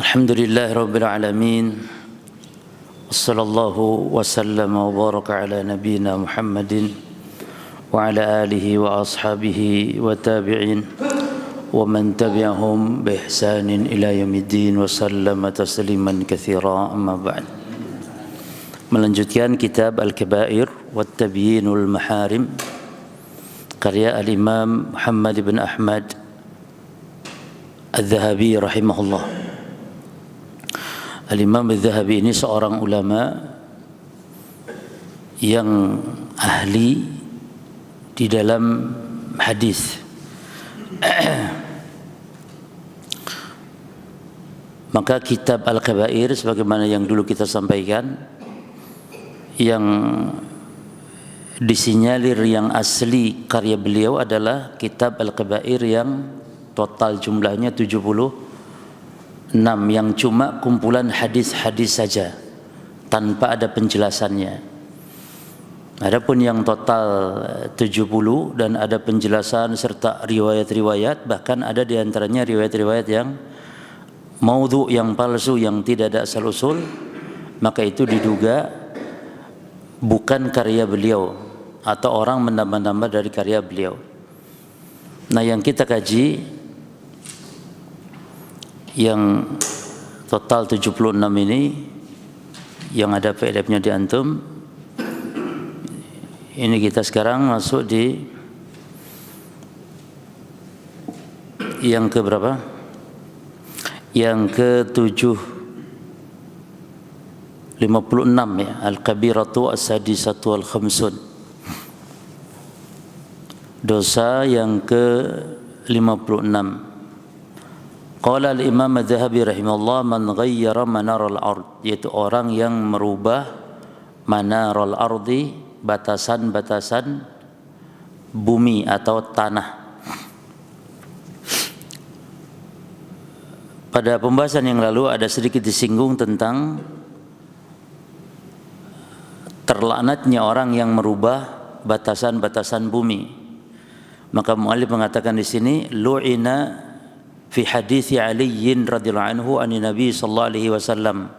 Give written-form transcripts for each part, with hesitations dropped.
Alhamdulillah Rabbil Alamin. Wassallallahu wasallam wa baraka ala nabiyyina Muhammadin wa ala alihi wa ashabihi wa tabi'in wa man tabi'ahum bi ihsanin ila yaumiddin wa sallama tasliman katsira, amma ba'd. Melanjutkan kitab Al-Kabair wa Tabyinul Maharim karya Al-Imam Muhammad bin Ahmad Al-Dhahabi rahimahullah. Al-Imam Al-Dhahabi ini seorang ulama yang ahli di dalam hadis. Maka kitab Al-Kabair sebagaimana yang dulu kita sampaikan, yang disinyalir yang asli karya beliau adalah kitab Al-Kabair yang total jumlahnya 76, yang cuma kumpulan hadis-hadis saja tanpa ada penjelasannya. Adapun yang total 70 dan ada penjelasan serta riwayat-riwayat, bahkan ada di antaranya riwayat-riwayat yang maudhu, yang palsu, yang tidak ada asal usul, maka itu diduga bukan karya beliau atau orang menambah-nambah dari karya beliau. Nah, yang kita kaji yang total 76 ini, yang ada PDF-nya di antum. Ini kita sekarang masuk di yang ke berapa? Yang ke-56 ya, Al-Kabiratu As-Sadisatu Al-Khamsun. Dosa yang ke-56. Qala al-Imam Al-Dhahabi rahimahullah, man ghayyara manaral ard, yaitu orang yang merubah manaral ardi, batasan-batasan bumi atau tanah. Pada pembahasan yang lalu ada sedikit disinggung tentang terlaknatnya orang yang merubah batasan-batasan bumi. Maka muallif mengatakan di sini, lu'ina fi hadits Ali radhiyallahu anhu ani Nabi sallallahu alaihi wasallam,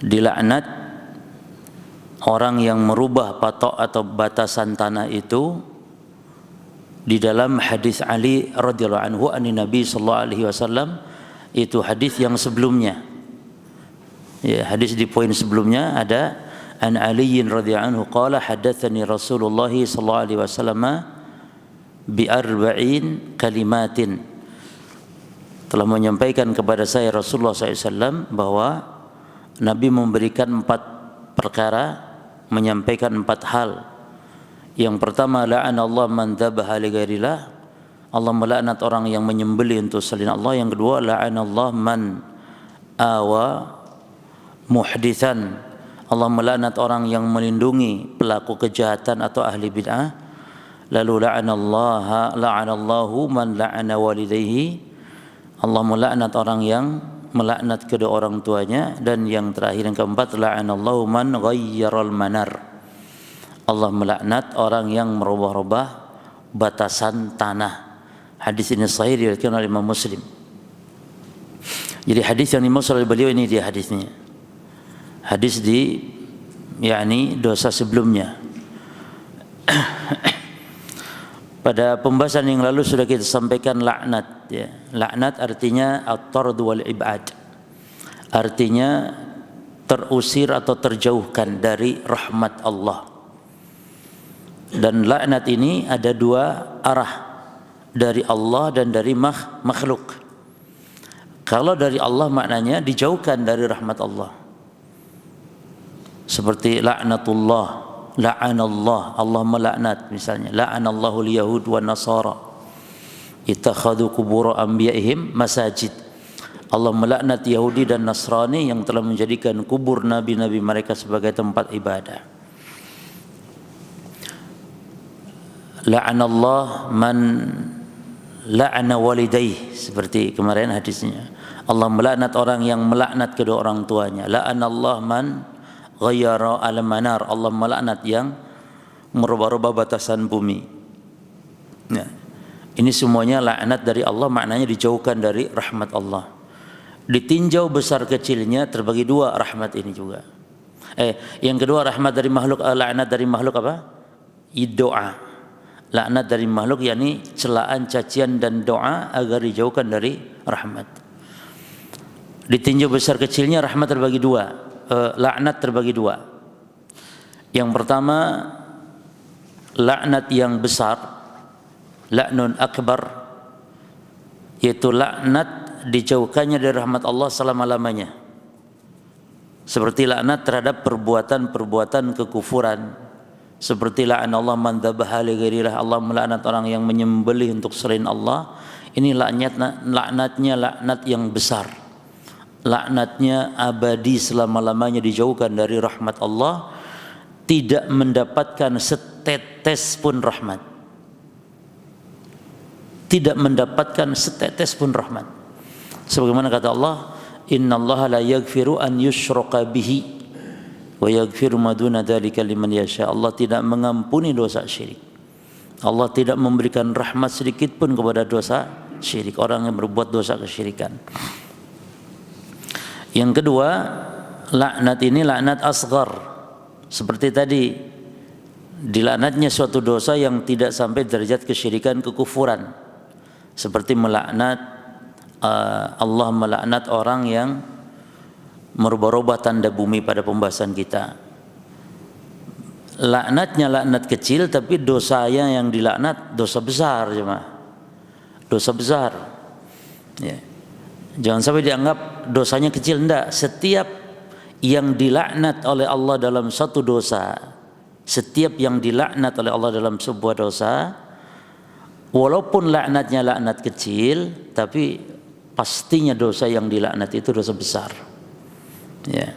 dilaknat orang yang merubah patok atau batasan tanah itu di dalam hadis Ali radhiyallahu anhu ani Nabi sallallahu alaihi wasallam. Itu hadis yang sebelumnya ya, hadis di poin sebelumnya ada an Ali radhiyallahu anhu qala hadatsani Rasulullah sallallahu alaihi wasallam bi arba'in kalimatin, telah menyampaikan kepada saya Rasulullah SAW bahwa Nabi memberikan 4 perkara, menyampaikan 4 hal. Yang pertama, la'anallahu man dzabaha li ghairillah, Allah melaknat orang yang menyembelih untuk selain Allah. Yang kedua, la'anallahu man awa muhditsan, Allah melaknat orang yang melindungi pelaku kejahatan atau ahli bid'ah. Lalu la'anallahu man la'ana walidayhi, Allah melaknat orang yang melaknat kedua orang tuanya. Dan yang terakhir, yang keempat, la'anallahu man ghayyaral manar, Allah melaknat orang yang merubah-rubah batasan tanah. Hadis ini sahih diriwayatkan oleh Imam Muslim. Jadi hadis yang dimaksud oleh beliau ini dia hadisnya. Hadis di yakni dosa sebelumnya. Pada pembahasan yang lalu sudah kita sampaikan laknat ya. Laknat artinya at-tard wal ibad. Artinya terusir atau terjauhkan dari rahmat Allah. Dan laknat ini ada 2 arah, dari Allah dan dari makhluk. Kalau dari Allah maknanya dijauhkan dari rahmat Allah. Seperti laknatullah, la'anallah, Allah melaknat misalnya. La'anallahu al-yahud wa nasara ittakhadhu qubur anbiya'ihim masajid, Allah melaknat Yahudi dan Nasrani yang telah menjadikan kubur nabi-nabi mereka sebagai tempat ibadah. La'anallah man la'ana walidayhi, seperti kemarin hadisnya, Allah melaknat orang yang melaknat kedua orang tuanya. La'anallah man ghayyara al-manar, Allah melaknat yang merubah-rubah batasan bumi. Nah, ini semuanya laknat dari Allah, maknanya dijauhkan dari rahmat Allah. Ditinjau besar kecilnya terbagi dua rahmat ini juga. Yang kedua rahmat dari makhluk, laknat dari makhluk apa? Doa. Laknat dari makhluk yakni celaan, cacian dan doa agar dijauhkan dari rahmat. Ditinjau besar kecilnya rahmat terbagi dua, laknat terbagi dua. Yang pertama laknat yang besar, laknun akbar, yaitu laknat dijauhkannya dari rahmat Allah selama-lamanya. Seperti laknat terhadap perbuatan-perbuatan kekufuran. Seperti la'an Allah man dzabaha li ghairillah, Allah melaknat orang yang menyembelih untuk selain Allah. Ini laknatnya laknat yang besar. Laknatnya abadi selama-lamanya, dijauhkan dari rahmat Allah, tidak mendapatkan setetes pun rahmat. Tidak mendapatkan setetes pun rahmat. Sebagaimana kata Allah, innallaha la yaghfiru an yushraka bihi wa yaghfiru ma duna dzalika liman yasha. Allah tidak mengampuni dosa syirik. Allah tidak memberikan rahmat sedikit pun kepada dosa syirik, orang yang berbuat dosa kesyirikan. Yang kedua, laknat ini laknat asghar. Seperti tadi, dilaknatnya suatu dosa yang tidak sampai derajat kesyirikan, kekufuran. Seperti melaknat Allah melaknat orang yang merubah-rubah tanda bumi pada pembahasan kita. Laknatnya laknat kecil, tapi dosanya yang dilaknat dosa besar, jemaah. Dosa besar. Ya. Jangan sampai dianggap dosanya kecil, enggak. Setiap yang dilaknat oleh Allah dalam satu dosa, setiap yang dilaknat oleh Allah dalam sebuah dosa, walaupun laknatnya laknat kecil, tapi pastinya dosa yang dilaknat itu dosa besar. Ya.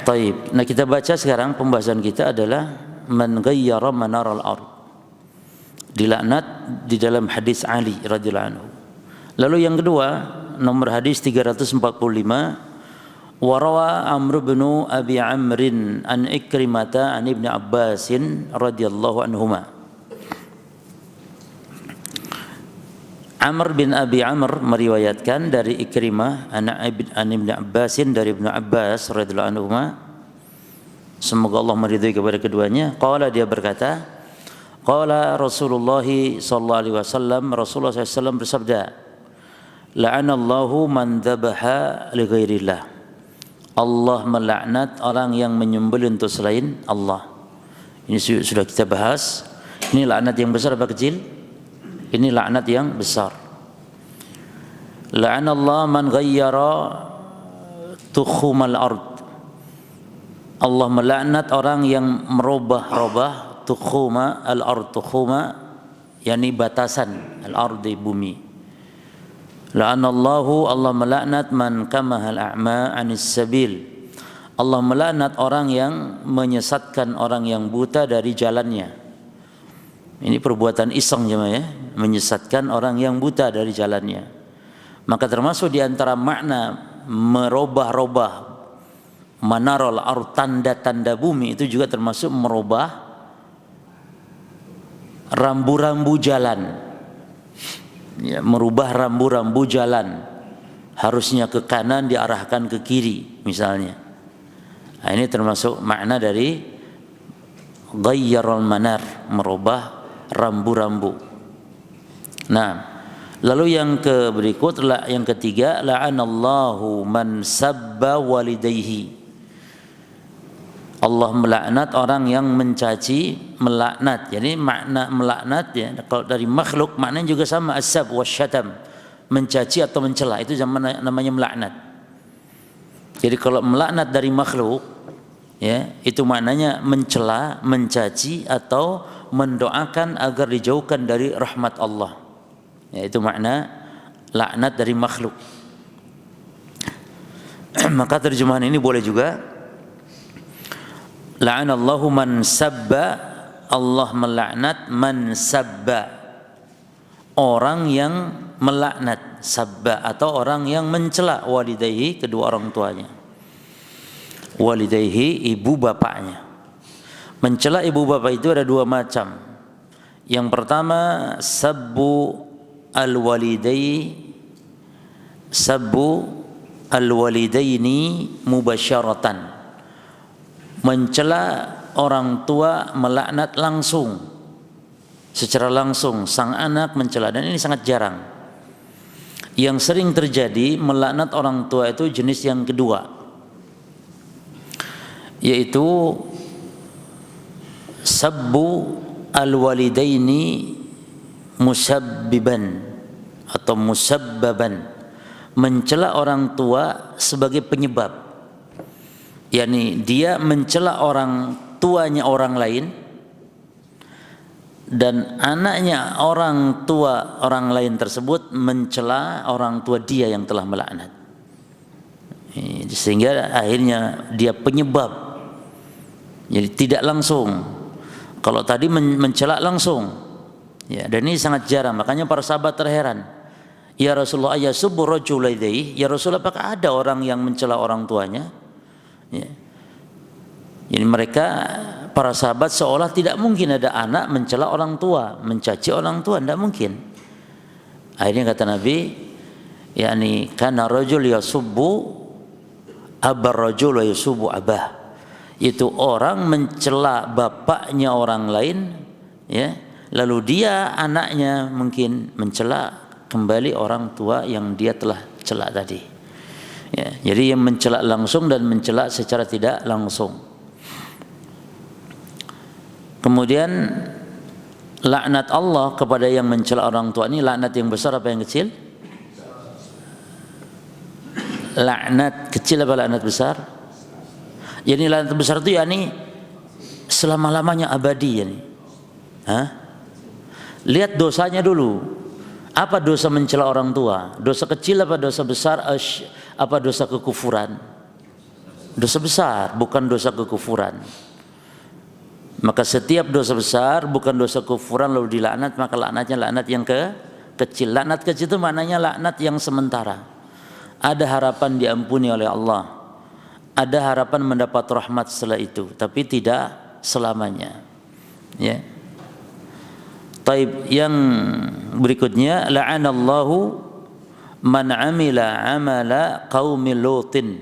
Taib. Nah, kita baca sekarang, pembahasan kita adalah man ghayyara manaral ard. Dilaknat di dalam hadis Ali radhiyallahu anhu. Lalu yang kedua, nomor hadis 345, wa rawa Amr bin Abi Amrin an Ikrimata an Ibnu Abbasin radhiyallahu anhuma. Amr bin Abi Amr meriwayatkan dari Ikrimah an Ibnu Abbasin, dari Ibnu Abbas radhiyallahu anhuma, semoga Allah meridhai kepada keduanya. Qala, dia berkata, qala Rasulullah sallallahu alaihi wasallam, Rasulullah SAW bersabda, la'anallahu man dzabaha li ghairillah. Allah melaknat orang yang menyembelih untuk selain Allah. Ini sudah kita bahas. Ini laknat yang besar apa kecil? Ini laknat yang besar. La'anallahu man ghayyara tukhumal ard. Allah melaknat orang yang merubah-rubah tukhuma al-ard. Tukhuma yakni batasan al-ard, di bumi. La'anallahu, Allah melaknat man kamahal a'ma anis sabil. Allah melaknat orang yang menyesatkan orang yang buta dari jalannya. Ini perbuatan iseng, jemaah, ya, menyesatkan orang yang buta dari jalannya. Maka termasuk di antara makna merubah-rubah manarul ard, tanda-tanda bumi, itu juga termasuk merubah rambu-rambu jalan. Ya, merubah rambu-rambu jalan. Harusnya ke kanan diarahkan ke kiri misalnya. Nah, ini termasuk makna dari ghayyarul manar, merubah rambu-rambu. Nah, lalu yang berikut, yang ketiga, la'anallahu man sabba walidayhi. Allah melaknat orang yang mencaci, melaknat. Jadi makna melaknat, ya, kalau dari makhluk maknanya juga sama, as-sab wasyatam, mencaci atau mencela, itu namanya melaknat. Jadi kalau melaknat dari makhluk, ya, itu maknanya mencela, mencaci atau mendoakan agar dijauhkan dari rahmat Allah. Ya, itu makna laknat dari makhluk. Maka terjemahan ini boleh juga, la'anallahu man sabba, Allah melaknat man sabba, orang yang melaknat, sabba, atau orang yang mencela walidayhi, kedua orang tuanya. Walidayhi, ibu bapaknya. Mencela ibu bapak itu ada dua macam. Yang pertama, sabbu al-walidai, sabbu al-walidaini mubasyaratan, mencela orang tua, melaknat langsung, secara langsung sang anak mencela, dan ini sangat jarang. Yang sering terjadi melaknat orang tua itu jenis yang kedua, yaitu sabbu al-walidaini musabbiban atau musabbaban, mencela orang tua sebagai penyebab, yakni dia mencela orang tuanya orang lain dan anaknya orang tua orang lain tersebut mencela orang tua dia yang telah melaknat, sehingga akhirnya dia penyebab. Jadi tidak langsung, kalau tadi mencela langsung, ya, dan ini sangat jarang. Makanya para sahabat terheran, ya Rasulullah, ya subbu rajulaidai, ya Rasulullah, apakah ada orang yang mencela orang tuanya? Ya. Jadi mereka, para sahabat, seolah tidak mungkin ada anak mencela orang tua, mencaci orang tua, tidak mungkin. Akhirnya kata Nabi, yakni kana rajul yasubbu abar rajul wa yasubbu abah, itu orang mencela bapaknya orang lain, ya, lalu dia anaknya mungkin mencela kembali orang tua yang dia telah cela tadi, ya. Jadi yang mencela langsung dan mencela secara tidak langsung. Kemudian laknat Allah kepada yang mencela orang tua ini laknat yang besar apa yang kecil? Laknat kecil apa laknat besar? Jadi laknat besar itu yakni selama-lamanya abadi, yani. Lihat dosanya dulu. Apa dosa mencela orang tua? Dosa kecil apa dosa besar? Apa dosa kekufuran? Dosa besar, bukan dosa kekufuran. Maka setiap dosa besar bukan dosa kekufuran lalu dilaknat, maka laknatnya laknat yang kecil. Laknat kecil itu maknanya laknat yang sementara. Ada harapan diampuni oleh Allah, ada harapan mendapat rahmat setelah itu, tapi tidak selamanya, ya. Taib, yang berikutnya, la'anallahu man amila amala qaumil lutin.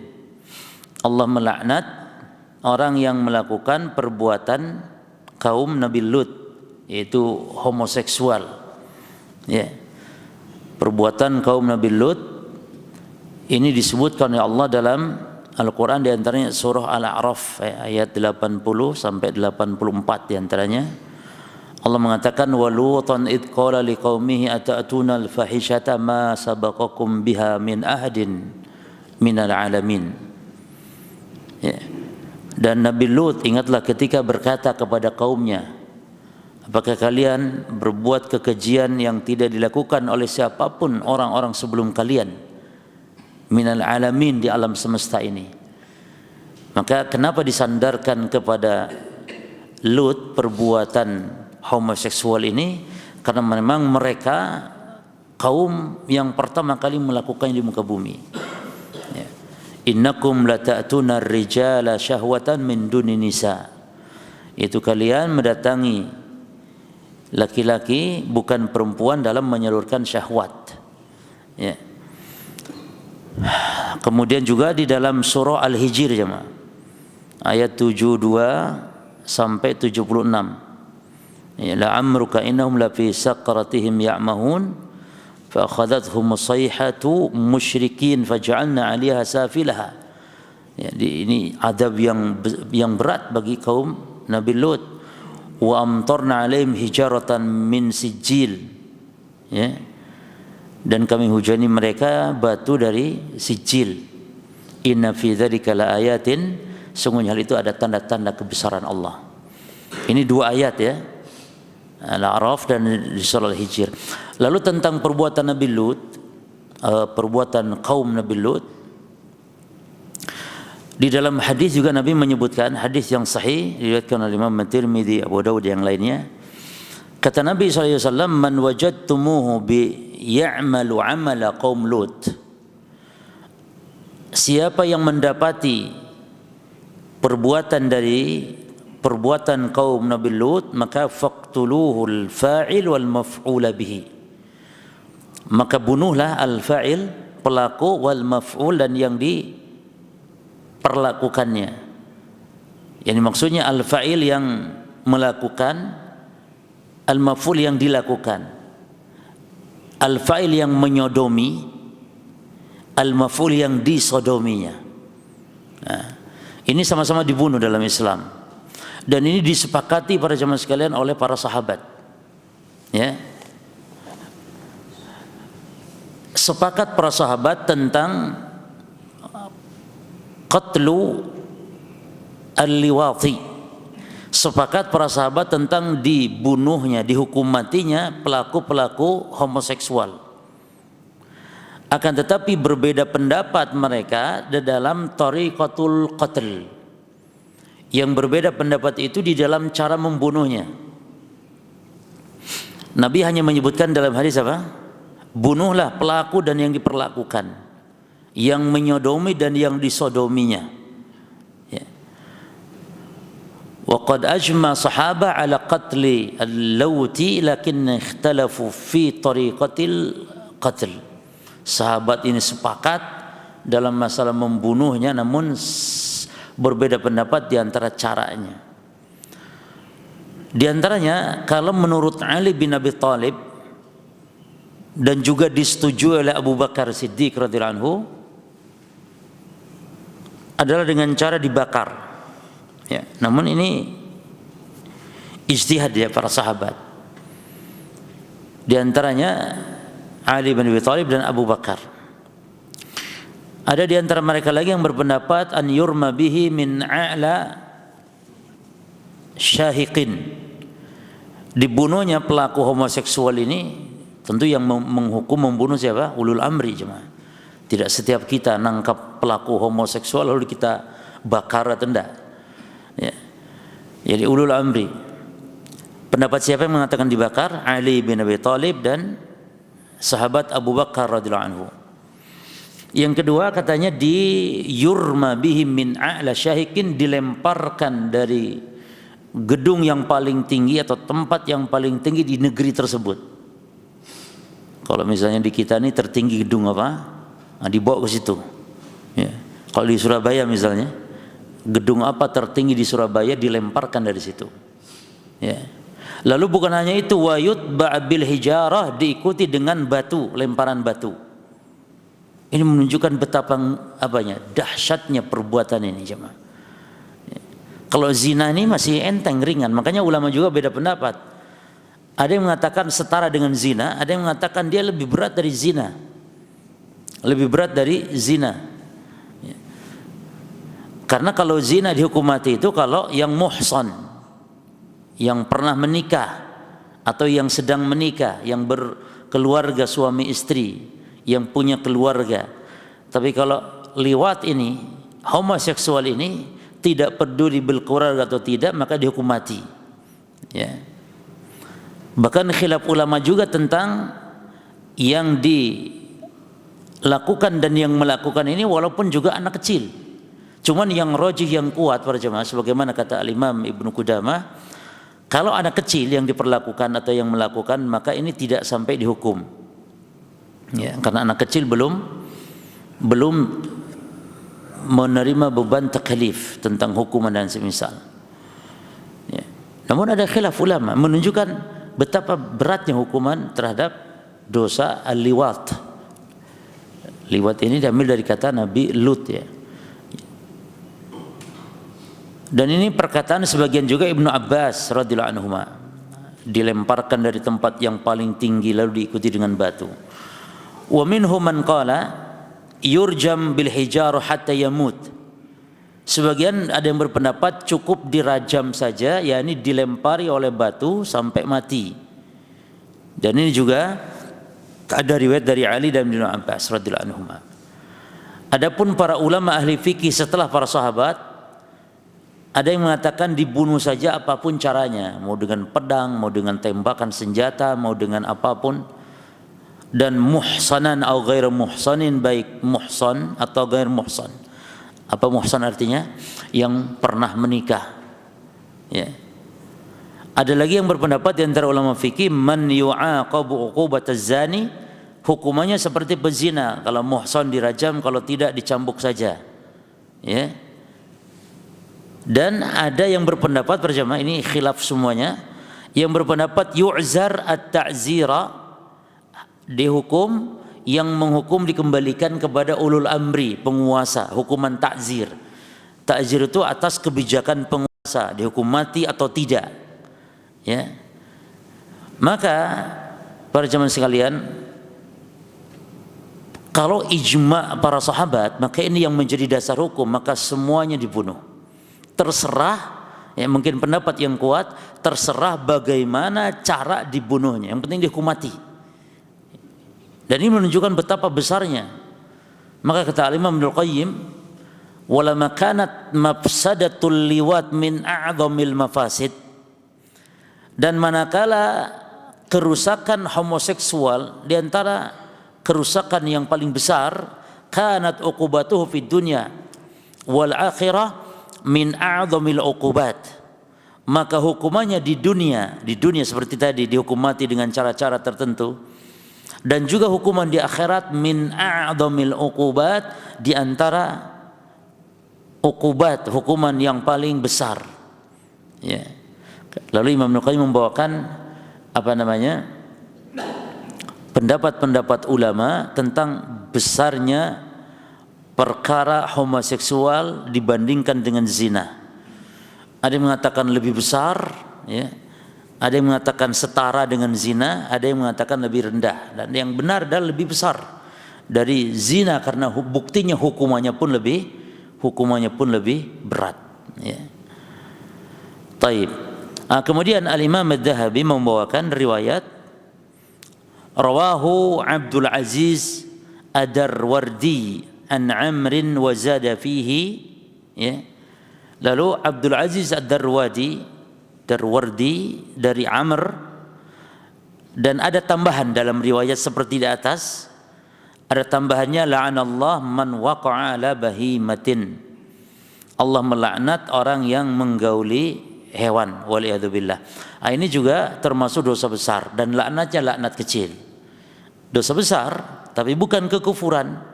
Allah melaknat orang yang melakukan perbuatan kaum Nabi Lut, yaitu homoseksual, ya. Perbuatan kaum Nabi Lut ini disebutkan oleh Allah dalam Al-Quran, diantaranya surah Al-A'raf ayat 80 sampai 84 diantaranya. Allah mengatakan, walutan id qala liqaumihi ata'tuna al-fahishata ma sabaqakum biha min ahadin minal alamin, ya. Dan Nabi Lut, ingatlah ketika berkata kepada kaumnya, apakah kalian berbuat kekejian yang tidak dilakukan oleh siapapun orang-orang sebelum kalian, minal alamin, di alam semesta ini. Maka kenapa disandarkan kepada Lut perbuatan homoseksual ini? Karena memang mereka kaum yang pertama kali melakukannya di muka bumi, ya. Innakum lata'tuna ar-rijala syahwatan min duni nisa, itu kalian mendatangi laki-laki bukan perempuan dalam menyalurkan syahwat, ya. Kemudian juga di dalam surah Al-Hijr, jemaah, ayat 72 sampai 76, ya, la'amruka innahum lafi saqratihim ya'mahun fa akhadhathum sayhatu musyrikin faj'alna 'aliha safilaha. Ya, ini adab yang berat bagi kaum Nabi Lut. Wa amtarna 'alaihim hijaratan min sijil, ya. Dan kami hujani mereka batu dari sijil. Inna fi dzalika laayatin, sungguhnya hal itu ada tanda-tanda kebesaran Allah. Ini dua ayat, ya, Al-A'raf dan di surah Al-Hijr. Lalu tentang perbuatan Nabi Lut, perbuatan kaum Nabi Lut, di dalam hadis juga Nabi menyebutkan, hadis yang sahih diriwayatkan oleh Imam Tirmidzi, Abu Dawud yang lainnya. Kata Nabi SAW, man wajadtumuhu bi ya'malu amala qaum Lut, siapa yang mendapati perbuatan dari perbuatan kaum Nabi Lut, maka faqtuluhul fa'il wal maf'ula bihi, maka bunuhlah al-fa'il pelaku, wal maf'ul, dan yang diperlakukannya. Yani maksudnya al-fa'il yang melakukan, al-maf'ul yang dilakukan, al-fa'il yang menyodomi, al-maf'ul yang disodominya. Nah, ini sama-sama dibunuh dalam Islam, dan ini disepakati para jamaah sekalian oleh para sahabat. Ya, sepakat para sahabat tentang qatlu al-liwati. Sepakat para sahabat tentang dibunuhnya, dihukum matinya pelaku-pelaku homoseksual. Akan tetapi berbeda pendapat mereka di dalam tariqatul qatl. Yang berbeda pendapat itu di dalam cara membunuhnya. Nabi hanya menyebutkan dalam hadis apa? Bunuhlah pelaku dan yang diperlakukan, yang menyodomi dan yang disodominya. Ya. Wa qad ajma sahaba ala qatli al-lawti lakin ikhtalafu fi tariqatil qatl. Sahabat ini sepakat dalam masalah membunuhnya, namun berbeda pendapat di antara caranya. Di antaranya, kalau menurut Ali bin Abi Thalib dan juga disetujui oleh Abu Bakar Siddiq radhiyallahu anhu, adalah dengan cara dibakar. Ya, namun ini ijtihad ya para sahabat. Di antaranya Ali bin Abi Thalib dan Abu Bakar. Ada di antara mereka lagi yang berpendapat an yurma bihi min a'la syahiqin. Dibunuhnya pelaku homoseksual ini, tentu yang menghukum membunuh siapa? Ulul amri jemaah. Tidak setiap kita nangkap pelaku homoseksual lalu kita bakar atau tidak. Ya. Jadi ulul amri. Pendapat siapa yang mengatakan dibakar? Ali bin Abi Thalib dan sahabat Abu Bakar radhiyallahu anhu. Yang kedua katanya di yurma bihim min a'la syahikin, dilemparkan dari gedung yang paling tinggi atau tempat yang paling tinggi di negeri tersebut. Kalau misalnya di kita ini tertinggi gedung apa? Nah, dibawa ke situ. Ya. Kalau di Surabaya misalnya, gedung apa tertinggi di Surabaya dilemparkan dari situ. Ya. Lalu bukan hanya itu, wa yutba' bil hijarah, diikuti dengan batu, lemparan batu. Ini menunjukkan betapa dahsyatnya perbuatan ini jemaah. Kalau zina ini masih enteng, ringan. Makanya ulama juga beda pendapat. Ada yang mengatakan setara dengan zina, ada yang mengatakan dia lebih berat dari zina. Lebih berat dari zina. Ya. Karena kalau zina dihukum mati itu kalau yang muhsan, yang pernah menikah atau yang sedang menikah, yang berkeluarga suami istri, yang punya keluarga. Tapi kalau liwat ini, homoseksual ini, tidak peduli berkeluarga atau tidak, maka dihukum mati. Ya. Bahkan khilaf ulama juga tentang yang dilakukan dan yang melakukan ini, walaupun juga anak kecil. Cuman yang rajih, yang kuat para jemaah, sebagaimana kata Al-Imam Ibnu Qudamah, kalau anak kecil yang diperlakukan atau yang melakukan, maka ini tidak sampai dihukum. Ya, karena anak kecil belum menerima beban taklif tentang hukuman dan semisal. Ya. Namun ada khilaf ulama menunjukkan betapa beratnya hukuman terhadap dosa al-liwat. Liwat ini diambil dari kata Nabi Lut ya. Dan ini perkataan sebagian juga Ibnu Abbas radhiyallahu anhuma, dilemparkan dari tempat yang paling tinggi lalu diikuti dengan batu. Wa minhum man qala yurjam bil hijar hatta yamut. Sebagian ada yang berpendapat cukup dirajam saja, yakni dilempari oleh batu sampai mati. Dan ini juga ada riwayat dari Ali dan Ibnu Abbas radhiyallahu anhum. Adapun para ulama ahli fikih setelah para sahabat, ada yang mengatakan dibunuh saja apapun caranya, mau dengan pedang, mau dengan tembakan senjata, mau dengan apapun. Dan muhsanan atau ghair muhsanin, baik muhsan atau ghair muhsan. Apa muhsan artinya? Yang pernah menikah. Ya. Ada lagi yang berpendapat di antara ulama fikih, man yu'aqabu uqubataz zani hukumannya seperti pezina, kalau muhsan dirajam, kalau tidak dicambuk saja. Ya. Dan ada yang berpendapat berjamaah, ini khilaf semuanya, yang berpendapat yu'zar at-ta'zira, dihukum, yang menghukum dikembalikan kepada ulul amri, penguasa, hukuman ta'zir. Ta'zir itu atas kebijakan penguasa, dihukum mati atau tidak. Ya. Maka para jemaah sekalian, kalau ijma' para sahabat, maka ini yang menjadi dasar hukum, maka semuanya dibunuh. Terserah, ya mungkin pendapat yang kuat, terserah bagaimana cara dibunuhnya, yang penting dihukum mati. Dan ini menunjukkan betapa besarnya. Maka kata Imam Ibnul Qayyim, "Walama kanat mafsadatul liwat min a'dhamil mafasid." Dan manakala kerusakan homoseksual di antara kerusakan yang paling besar, kanat uqubatuhu fid dunya wal akhirah min a'dhamil uqubat, maka hukumannya di dunia seperti tadi dihukum mati dengan cara-cara tertentu, dan juga hukuman di akhirat min a'dhamil uqubat, di antara uqubat, hukuman yang paling besar. Ya. Lalu Imam Ibnu Qayyim membawakan pendapat-pendapat ulama tentang besarnya perkara homoseksual dibandingkan dengan zina. Ada yang mengatakan lebih besar, ya. Ada yang mengatakan setara dengan zina, ada yang mengatakan lebih rendah, dan yang benar adalah lebih besar dari zina karena buktinya hukumannya pun lebih berat. Ya. Taib. Kemudian Al-Imam Adz-Dzahabi membawakan riwayat rawahu Abdul Aziz Ad-Darwardi an Amrin wa zada fihi, ya. Lalu Abdul Aziz Ad-Darwardi dari Amr, dan ada tambahan dalam riwayat seperti di atas, ada tambahannya la'anallah man waqa'a ala bahimatin, Allah melaknat orang yang menggauli hewan, waliyadzubillah. Ini juga termasuk dosa besar, dan laknatnya laknat kecil. Dosa besar tapi bukan kekufuran.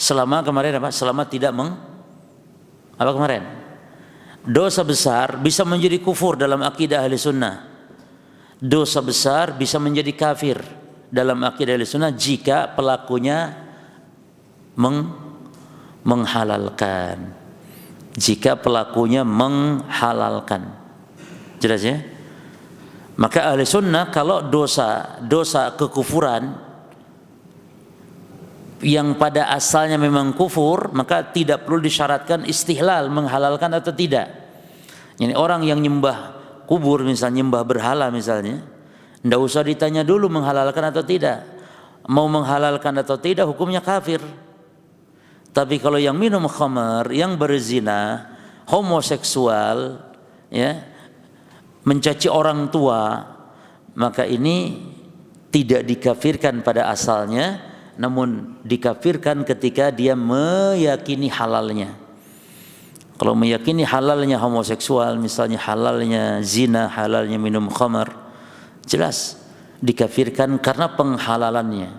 Selama tidak dosa besar bisa menjadi kufur dalam akidah ahli sunnah. Dosa besar bisa menjadi kafir dalam akidah ahli sunnah jika pelakunya menghalalkan. Jika pelakunya menghalalkan. Jelas ya? Maka ahli sunnah kalau dosa kekufuran yang pada asalnya memang kufur, maka tidak perlu disyaratkan istihlal, menghalalkan atau tidak. Jadi orang yang nyembah kubur misalnya, nyembah berhala misalnya, tidak usah ditanya dulu menghalalkan atau tidak. Mau menghalalkan atau tidak hukumnya kafir. Tapi kalau yang minum khamar, yang berzina, homoseksual, ya, mencaci orang tua, maka ini tidak dikafirkan pada asalnya, namun dikafirkan ketika dia meyakini halalnya. Kalau meyakini halalnya homoseksual, misalnya halalnya zina, halalnya minum khamar, jelas dikafirkan karena penghalalannya.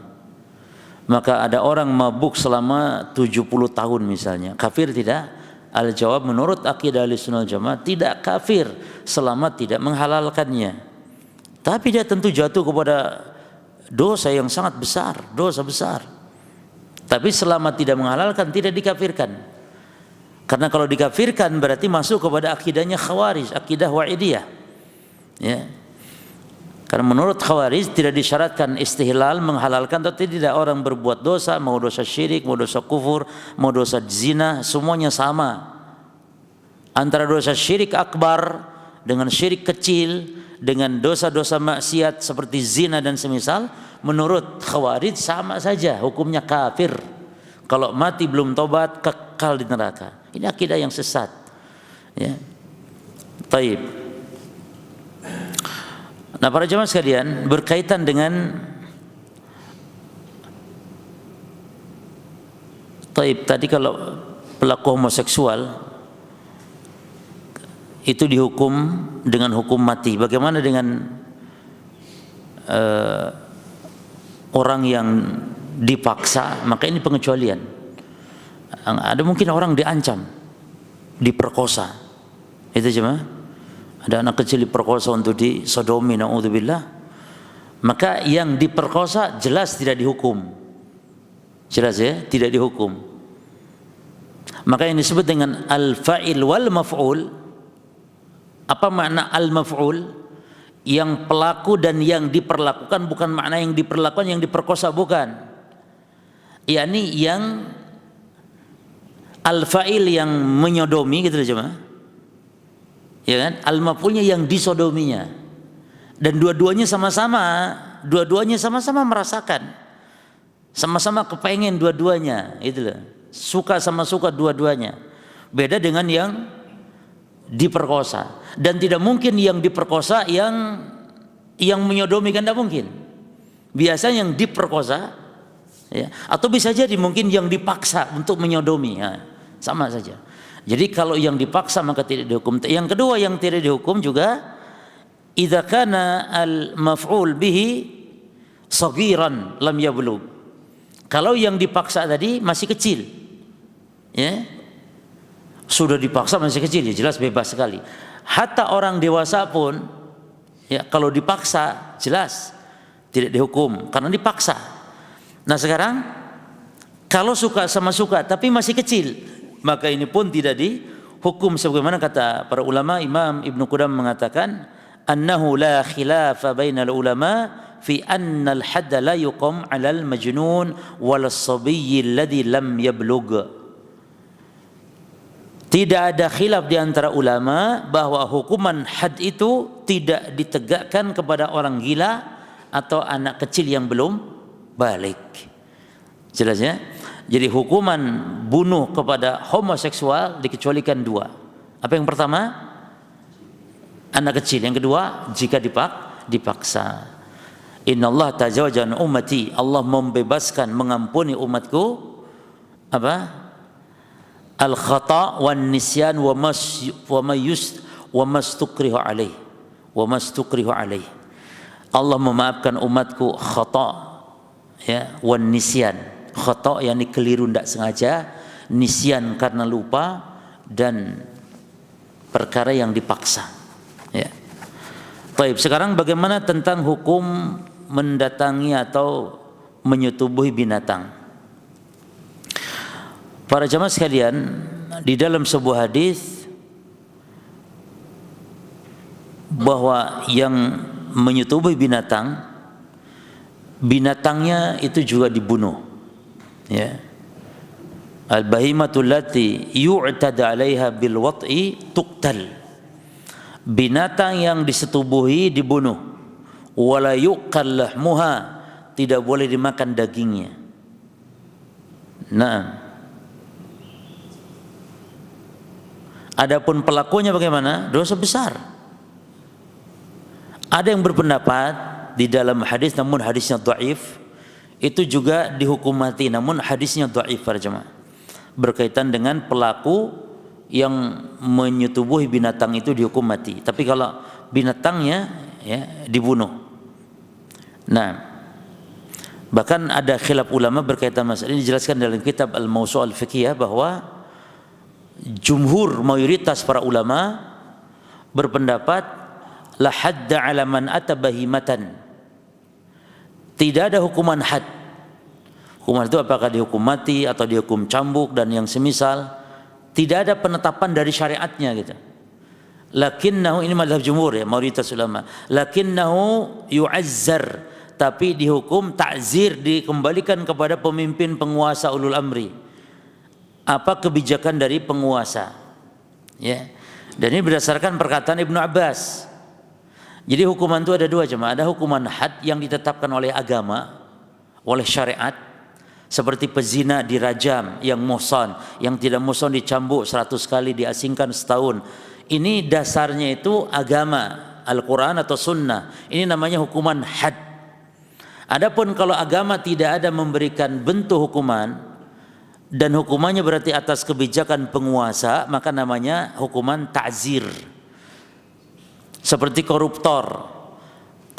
Maka ada orang mabuk selama 70 tahun misalnya, kafir tidak? Al-jawab menurut akidah Ahlussunnah wal Jamaah tidak kafir selama tidak menghalalkannya. Tapi dia tentu jatuh kepada dosa yang sangat besar, dosa besar. Tapi selama tidak menghalalkan tidak dikafirkan. Karena kalau dikafirkan berarti masuk kepada akidahnya Khawarij, akidah Wa'idiyah. Ya. Karena menurut Khawarij tidak disyaratkan istihlal, menghalalkan atau tidak. Orang berbuat dosa, mau dosa syirik, mau dosa kufur, mau dosa zina, semuanya sama. Antara dosa syirik akbar dengan syirik kecil, dengan dosa-dosa maksiat seperti zina dan semisal, menurut Khawarij sama saja, hukumnya kafir. Kalau mati belum tobat, kekal di neraka. Ini akidah yang sesat. Ya. Taib. Nah, para jemaah sekalian, berkaitan dengan taib tadi, kalau pelaku homoseksual itu dihukum dengan hukum mati. Bagaimana dengan orang yang dipaksa, maka ini pengecualian. Ada mungkin orang diancam, diperkosa, itu cuma ada anak kecil diperkosa untuk disodomi, naudzubillah, maka yang diperkosa jelas tidak dihukum, jelas ya, tidak dihukum. Maka yang disebut dengan al-fa'il wal maf'ul. Apa makna al-maf'ul? Yang pelaku dan yang diperlakukan, bukan makna yang diperlakukan yang diperkosa, bukan. Yakni yang al-fa'il yang menyodomi, gitu loh, ya kan? Al-maf'ulnya yang disodominya. Dan dua-duanya sama-sama merasakan, sama-sama kepengen dua-duanya, itu loh. Suka sama suka dua-duanya. Beda dengan yang diperkosa. Dan tidak mungkin yang diperkosa yang menyodomi, kan tidak mungkin. Biasanya yang diperkosa, ya, atau bisa jadi mungkin yang dipaksa untuk menyodomi, ya, sama saja. Jadi kalau yang dipaksa maka tidak dihukum. Yang kedua yang tidak dihukum juga, idza kana al-maf'ul bihi saghiran lam yablugh. Kalau yang dipaksa tadi masih kecil, ya, sudah dipaksa masih kecil, ya jelas bebas sekali. Hatta orang dewasa pun, ya, kalau dipaksa jelas tidak dihukum karena dipaksa. Nah sekarang kalau suka sama suka tapi masih kecil, maka ini pun tidak dihukum, sebagaimana kata para ulama. Imam Ibnu Qudam mengatakan, annahu la khilafa bainal ulama fi anna al-hadd la yuqam 'alal majnun wal sabiyyi alladhi lam yablugh. Tidak ada khilaf di antara ulama bahwa hukuman had itu tidak ditegakkan kepada orang gila atau anak kecil yang belum balik. Jelas ya? Jadi hukuman bunuh kepada homoseksual dikecualikan dua. Apa yang pertama? Anak kecil. Yang kedua, jika dipaksa. Innallaha tajawaza an ummati. Allah membebaskan, mengampuni umatku apa? Al-khata' wan nisyan wa mastukrihu alaih. Allah memaafkan umatku khata', ya, wan nisyan. Khata' yakni keliru, tidak sengaja, nisyan karena lupa, dan perkara yang dipaksa, ya. Baik, sekarang bagaimana tentang hukum mendatangi atau menyetubuhi binatang? Para jamaah sekalian, di dalam sebuah hadis bahwa yang menyetubuhi binatangnya itu juga dibunuh, ya. Al-bahimatul lati yu'tada 'alaiha bil wat'i tuqtal. Binatang yang disetubuhi dibunuh. Wala yuqal lahmuha, tidak boleh dimakan dagingnya. Nah, adapun pelakunya bagaimana? Dosa besar. Ada yang berpendapat di dalam hadis, namun hadisnya dhaif, itu juga dihukum mati, namun hadisnya dhaif para jemaah. Berkaitan dengan pelaku yang menyetubuhi binatang itu dihukum mati. Tapi kalau binatangnya, ya, dibunuh. Nah, bahkan ada khilaf ulama berkaitan masalah ini, dijelaskan dalam kitab Al-Mawsu' Al-Fiqhiyah bahwa jumhur, mayoritas para ulama berpendapat la hadda 'ala man ata bahimatan. Tidak ada hukuman had. Hukuman itu apakah dihukum mati atau dihukum cambuk dan yang semisal, tidak ada penetapan dari syariatnya gitu. Lakinnahu, ini mazhab jumhur, ya, mayoritas ulama, lakinnahu yu'azzar, tapi dihukum ta'zir, dikembalikan kepada pemimpin penguasa ulul amri. Apa kebijakan dari penguasa, ya. Dan ini berdasarkan perkataan Ibnu Abbas. Jadi hukuman itu ada dua jemaah. Ada hukuman had yang ditetapkan oleh agama, oleh syariat, seperti pezina dirajam, yang muhsan, yang tidak muhsan dicambuk 100 kali, diasingkan setahun. Ini dasarnya itu agama, Al-Quran atau Sunnah. Ini namanya hukuman had. Adapun kalau agama tidak ada memberikan bentuk hukuman dan hukumannya berarti atas kebijakan penguasa, maka namanya hukuman ta'zir. Seperti koruptor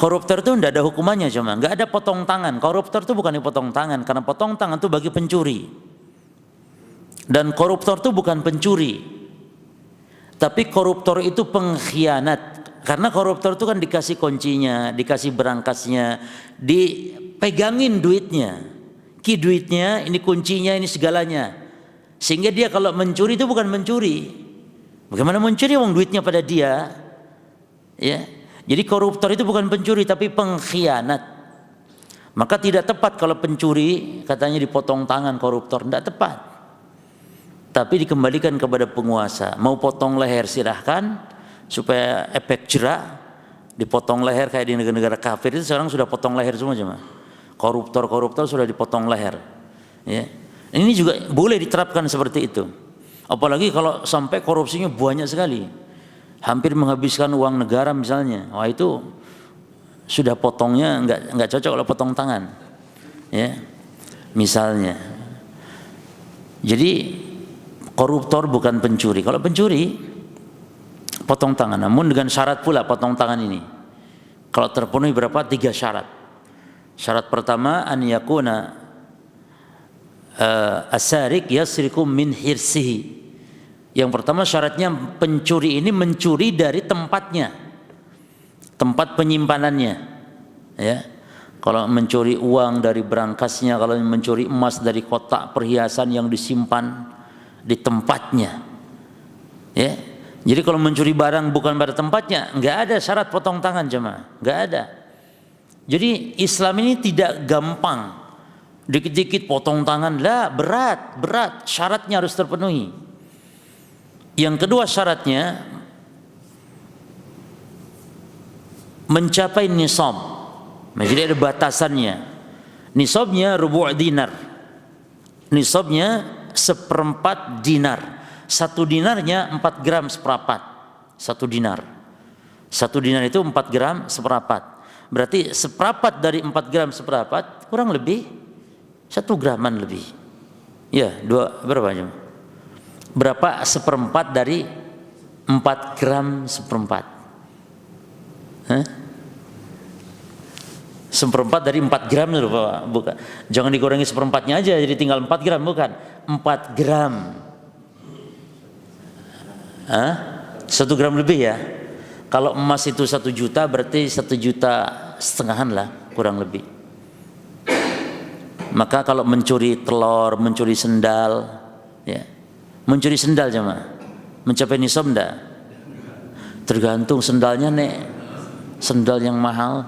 Koruptor itu tidak ada hukumannya cuma, nggak ada potong tangan. Koruptor itu bukan dipotong tangan, karena potong tangan itu bagi pencuri. Dan koruptor itu bukan pencuri, tapi koruptor itu pengkhianat. Karena koruptor itu kan dikasih kuncinya, dikasih berangkasnya, dipegangin duitnya. Duitnya, ini kuncinya, ini segalanya. Sehingga dia kalau mencuri itu bukan mencuri. Bagaimana mencuri wong duitnya pada dia? Ya. Jadi koruptor itu bukan pencuri tapi pengkhianat. Maka tidak tepat kalau pencuri katanya dipotong tangan koruptor, tidak tepat. Tapi dikembalikan kepada penguasa. Mau potong leher silahkan supaya efek jerak. Dipotong leher kayak di negara-negara kafir itu sekarang sudah potong leher semua cuma. Koruptor sudah dipotong leher. Ya. Ini juga boleh diterapkan seperti itu. Apalagi kalau sampai korupsinya banyak sekali. Hampir menghabiskan uang negara misalnya, wah itu sudah potongnya nggak cocok kalau potong tangan, ya misalnya. Jadi koruptor bukan pencuri. Kalau pencuri potong tangan, namun dengan syarat pula potong tangan ini. Kalau terpenuhi berapa? 3 syarat. Syarat pertama an yakuna as-sariq yasriqu min hirsihi. Yang pertama syaratnya pencuri ini mencuri dari tempatnya, tempat penyimpanannya. Ya, kalau mencuri uang dari berangkasnya, kalau mencuri emas dari kotak perhiasan yang disimpan di tempatnya. Ya, jadi kalau mencuri barang bukan pada tempatnya, nggak ada syarat potong tangan jemaah, nggak ada. Jadi Islam ini tidak gampang, dikit-dikit potong tangan, lah berat, syaratnya harus terpenuhi. Yang kedua syaratnya mencapai nisab. Jadi ada batasannya. Nisabnya rubu' dinar. Nisabnya 1/4 dinar. 1 dinarnya 4 gram seperempat. 1 dinar. 1 dinar itu 4 gram seperempat. Berarti seperempat dari 4 gram seperempat kurang lebih 1 graman lebih. Ya, berapa jam? Berapa 1/4 dari 4 gram seperempat? 1/4 dari 4 gram itu bukan. Jangan dikurangi 1/4-nya aja jadi tinggal 4 gram, bukan. 4 gram. 1 gram lebih ya. Kalau emas itu 1 juta berarti 1,5 juta lah kurang lebih. Maka kalau mencuri telur, mencuri sendal, ya. Mencuri sendal jemaah mencapai nisab enggak? Tergantung sendalnya nek. Sendal yang mahal.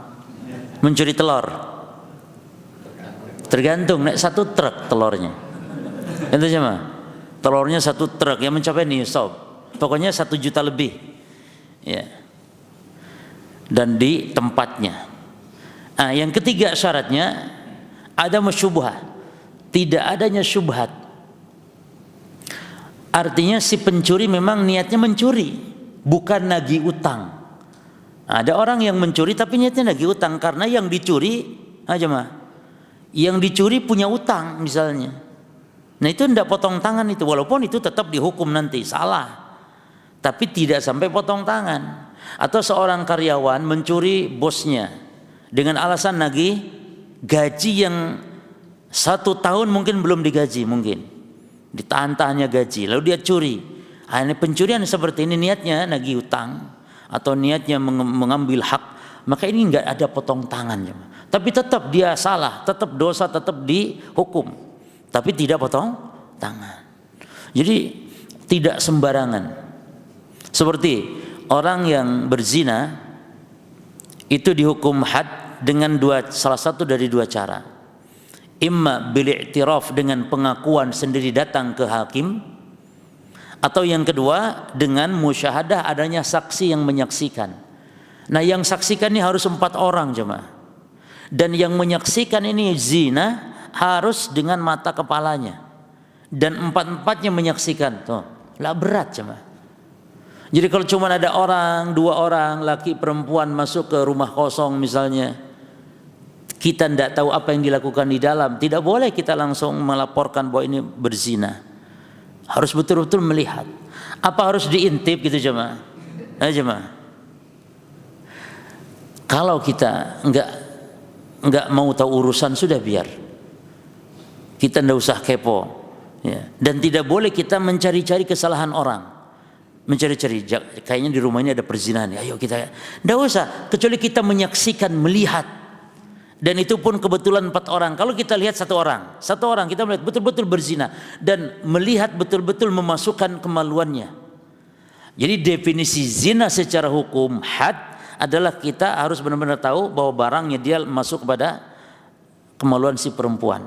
Mencuri telur tergantung nek 1 truk telurnya. Itu jemaah. Telurnya 1 truk yang mencapai nisab. Pokoknya 1 juta lebih. Ya. Dan di tempatnya. Yang ketiga syaratnya ada syubhat. Tidak adanya syubhat. Artinya si pencuri memang niatnya mencuri, bukan nagih utang. Ada orang yang mencuri tapi niatnya nagih utang karena yang dicuri, yang dicuri punya utang misalnya. Nah itu tidak potong tangan itu, walaupun itu tetap dihukum nanti salah, tapi tidak sampai potong tangan. Atau seorang karyawan mencuri bosnya dengan alasan nagih gaji yang 1 tahun mungkin belum digaji mungkin. Ditahan-tahannya gaji, lalu dia curi. Ini pencurian seperti ini niatnya nagih utang atau niatnya mengambil hak, maka ini enggak ada potong tangan. Tapi tetap dia salah, tetap dosa, tetap dihukum. Tapi tidak potong tangan. Jadi tidak sembarangan. Seperti orang yang berzina itu dihukum had dengan salah satu dari 2 cara. Imma bil i'tiraf dengan pengakuan sendiri datang ke hakim, atau yang kedua dengan musyahadah adanya saksi yang menyaksikan. Nah yang saksikan ini harus 4 orang jemaah, dan yang menyaksikan ini zina harus dengan mata kepalanya, dan 4-4-nya menyaksikan. Tuh lah berat jemaah. Jadi kalau cuma ada 2 orang laki perempuan masuk ke rumah kosong misalnya, kita tidak tahu apa yang dilakukan di dalam, tidak boleh kita langsung melaporkan bahwa ini berzina. Harus betul-betul melihat. Apa harus diintip gitu jemaah? Jemaah. Kalau kita enggak mau tahu urusan, sudah biar. Kita enggak usah kepo, ya. Dan tidak boleh kita mencari-cari kesalahan orang. Mencari-cari, kayaknya di rumah ini ada perzinahan, ayo kita, enggak usah, kecuali kita menyaksikan, melihat. Dan itu pun kebetulan 4 orang. Kalau kita lihat satu orang kita melihat betul-betul berzina dan melihat betul-betul memasukkan kemaluannya. Jadi definisi zina secara hukum had adalah kita harus benar-benar tahu bahwa barangnya dia masuk kepada kemaluan si perempuan.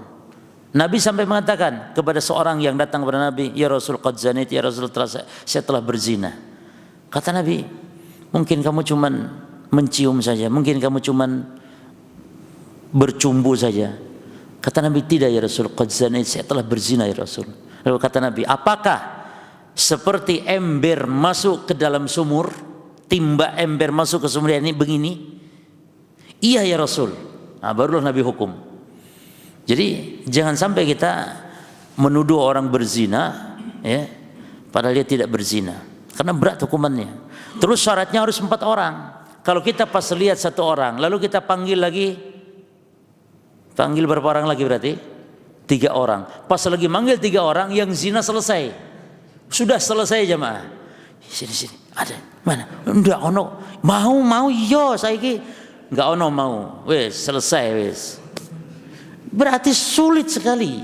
Nabi sampai mengatakan kepada seorang yang datang kepada Nabi, ya Rasul qad zanit, ya Rasul saya telah berzina. Kata Nabi, mungkin kamu cuman mencium saja, mungkin kamu cuman bercumbu saja. Kata Nabi, tidak ya Rasul, qad zanit, saya telah berzina ya Rasul. Lalu kata Nabi, apakah seperti ember masuk ke dalam sumur, timba ember masuk ke sumur ini begini? Iya ya Rasul. Nah, barulah Nabi hukum. Jadi jangan sampai kita menuduh orang berzina, ya, padahal dia tidak berzina, karena berat hukumannya. Terus syaratnya harus 4 orang. Kalau kita pas lihat 1 orang, lalu kita panggil lagi, panggil berapa orang lagi berarti? 3 orang. Pas lagi manggil 3 orang, yang zina selesai. Sudah selesai jemaah. Sini ada mana? Enggak ono. Mau yo saiki. Enggak ono mau. Wes selesai wes. Berarti sulit sekali.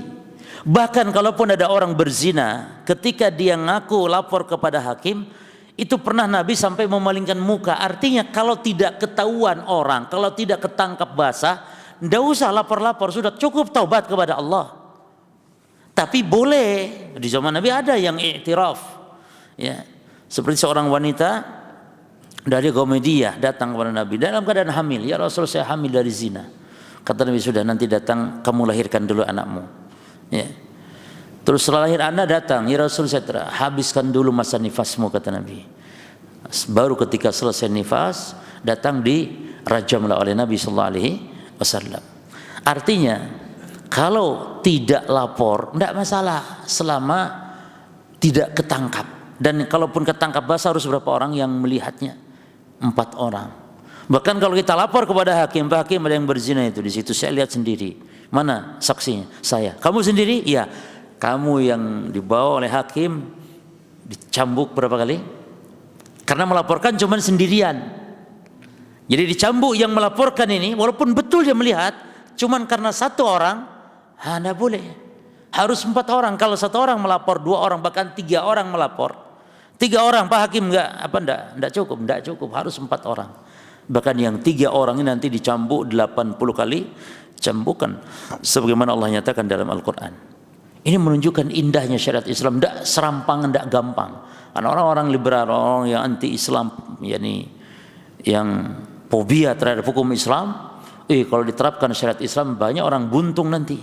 Bahkan kalaupun ada orang berzina, ketika dia ngaku lapor kepada hakim, itu pernah Nabi sampai memalingkan muka. Artinya kalau tidak ketahuan orang, kalau tidak ketangkap basah, tidak usah lapor-lapor, sudah cukup taubat kepada Allah. Tapi boleh, di zaman Nabi ada yang iktiraf, ya, seperti seorang wanita dari Ghamidiyah datang kepada Nabi dalam keadaan hamil. Ya Rasul, saya hamil dari zina. Kata Nabi, sudah, nanti datang kamu lahirkan dulu anakmu, ya. Terus setelah lahir anak datang, ya Rasul, saya habiskan dulu masa nifasmu, kata Nabi. Baru ketika selesai nifas, datang dirajamlah oleh Nabi sallallahu alaihi wasallam. Artinya kalau tidak lapor tidak masalah selama tidak ketangkap. Dan kalaupun ketangkap basah harus berapa orang yang melihatnya? 4 orang. Bahkan kalau kita lapor kepada hakim, Pak Hakim ada yang berzina itu di situ, saya lihat sendiri. Mana saksinya? Saya. Kamu sendiri? Iya. Kamu yang dibawa oleh hakim dicambuk berapa kali? Karena melaporkan cuma sendirian. Jadi dicambuk yang melaporkan ini, walaupun betul dia melihat, cuman karena 1 orang, tidak boleh. Harus 4 orang. Kalau 1 orang melapor, 2 orang, bahkan 3 orang melapor. 3 orang, Pak Hakim enggak cukup, harus 4 orang. Bahkan yang 3 orang ini nanti dicambuk 80 kali cambukan, sebagaimana Allah nyatakan dalam Al-Quran. Ini menunjukkan indahnya syariat Islam, tidak serampangan, tidak gampang. Karena orang-orang liberal, orang yang anti Islam, yakni yang fobia terhadap hukum Islam, kalau diterapkan syariat Islam banyak orang buntung nanti.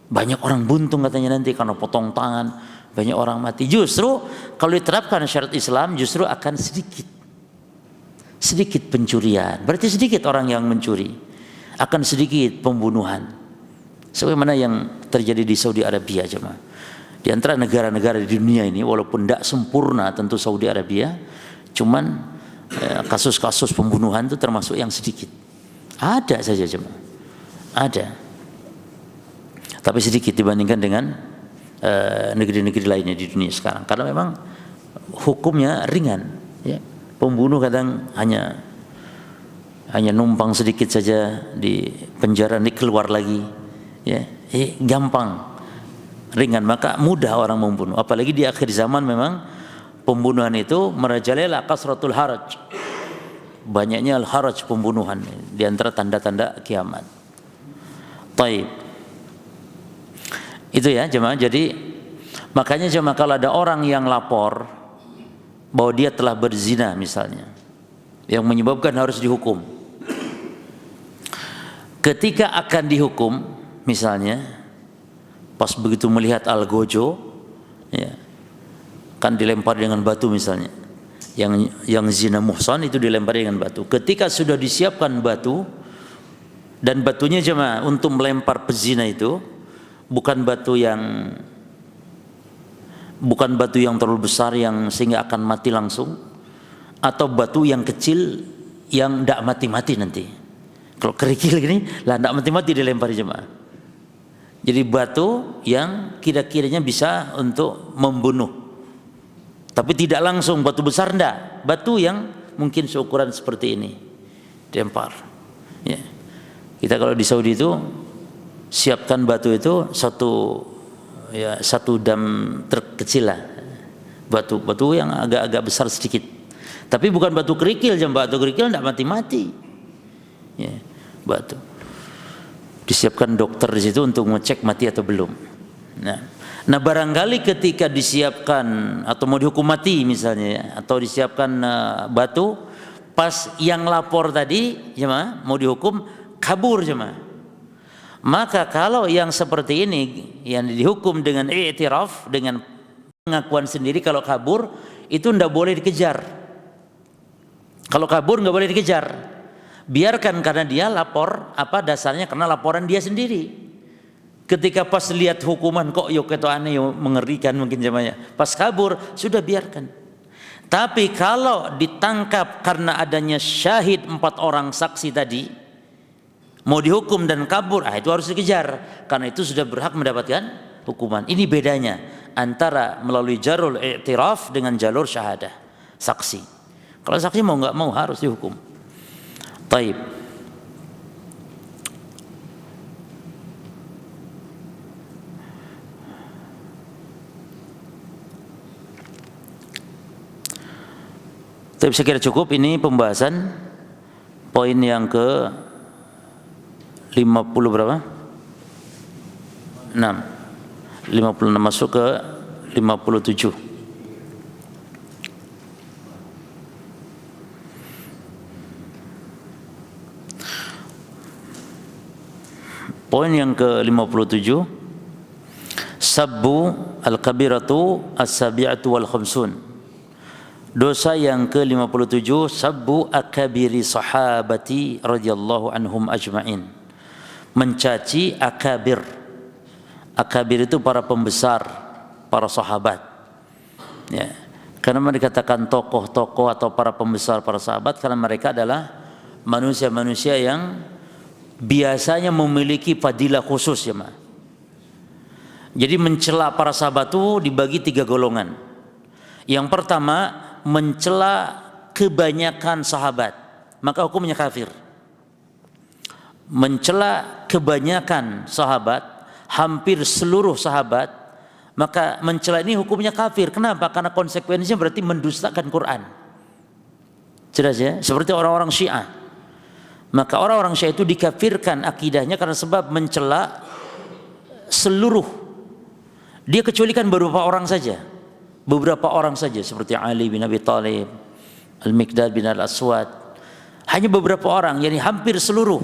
Banyak orang buntung katanya nanti karena potong tangan, banyak orang mati. Justru kalau diterapkan syariat Islam justru akan sedikit pencurian. Berarti sedikit orang yang mencuri. Akan sedikit pembunuhan. Sebagaimana yang terjadi di Saudi Arabia, jemaah. Di antara negara-negara di dunia ini, walaupun tidak sempurna tentu Saudi Arabia, cuman kasus-kasus pembunuhan itu termasuk yang sedikit. Ada saja jemaah. Ada. Tapi sedikit dibandingkan dengan negeri-negeri lainnya di dunia sekarang. Karena memang hukumnya ringan, ya. Pembunuh kadang hanya numpang sedikit saja di penjara, ini keluar lagi, ya. Gampang, ringan, maka mudah orang membunuh. Apalagi di akhir zaman memang pembunuhan itu merajalela kasratul haraj. Banyaknya al-haraj, pembunuhan, di antara tanda-tanda kiamat. Taib. Itu ya jemaah. Jadi makanya jemaah, kalau ada orang yang lapor bahwa dia telah berzina misalnya, yang menyebabkan harus dihukum, ketika akan dihukum misalnya pas begitu melihat algojo, ya, kan dilempar dengan batu misalnya, yang zina muhsan itu dilempar dengan batu. Ketika sudah disiapkan batu, dan batunya jemaah untuk melempar pezina itu bukan batu yang terlalu besar yang sehingga akan mati langsung, atau batu yang kecil yang tidak mati-mati nanti. Kalau kerikil gini, lah tidak mati-mati dilempari jemaah. Jadi batu yang kira-kiranya bisa untuk membunuh. Tapi tidak langsung batu besar, enggak. Batu yang mungkin seukuran seperti ini dilempar. Ya. Kita kalau di Saudi itu siapkan batu itu satu dam terkecil lah. Batu yang agak-agak besar sedikit. Tapi bukan batu kerikil, batu kerikil tidak mati-mati. Ya, batu. Disiapkan dokter di situ untuk ngecek mati atau belum. Nah barangkali ketika disiapkan atau mau dihukum mati misalnya ya, atau disiapkan batu, pas yang lapor tadi jemaah mau dihukum kabur jemaah. Maka kalau yang seperti ini yang dihukum dengan i'tiraf, dengan pengakuan sendiri, kalau kabur itu tidak boleh dikejar. Kalau kabur nggak boleh dikejar. Biarkan, karena dia lapor, apa dasarnya? Karena laporan dia sendiri. Ketika pas lihat hukuman kok yuk itu aneh, mengerikan mungkin jemaahnya. Pas kabur sudah biarkan. Tapi kalau ditangkap karena adanya syahid 4 orang saksi tadi, mau dihukum dan kabur, itu harus dikejar. Karena itu sudah berhak mendapatkan hukuman. Ini bedanya antara melalui jalur i'tiraf dengan jalur syahadah, saksi. Kalau saksi mau nggak mau harus dihukum. Taib. Tapi saya kira cukup ini pembahasan poin yang ke 50 berapa? 6. 56 masuk ke 57. Poin yang ke-57, sabbu al-kabiratu as-sabi'atu wal khamsun. Dosa yang ke-57, sabbu akabiri sahabati radhiyallahu anhum ajma'in. Mencaci akabir. Akabir itu para pembesar, para sahabat. Ya. Karena mereka dikatakan tokoh-tokoh atau para pembesar, para sahabat, karena mereka adalah manusia-manusia yang biasanya memiliki fadilah khusus ya, Ma. Jadi mencela para sahabat itu dibagi 3 golongan. Yang pertama, mencela kebanyakan sahabat, maka hukumnya kafir. Mencela kebanyakan sahabat, hampir seluruh sahabat, maka mencela ini hukumnya kafir. Kenapa? Karena konsekuensinya berarti mendustakan Quran. Jelas ya? Seperti orang-orang Syiah. Maka orang-orang Syiah itu dikafirkan akidahnya karena sebab mencela seluruh. Dia kecualikan beberapa orang saja. Beberapa orang saja seperti Ali bin Abi Thalib, Al-Miqdad bin Al-Aswad. Hanya beberapa orang, yani hampir seluruh.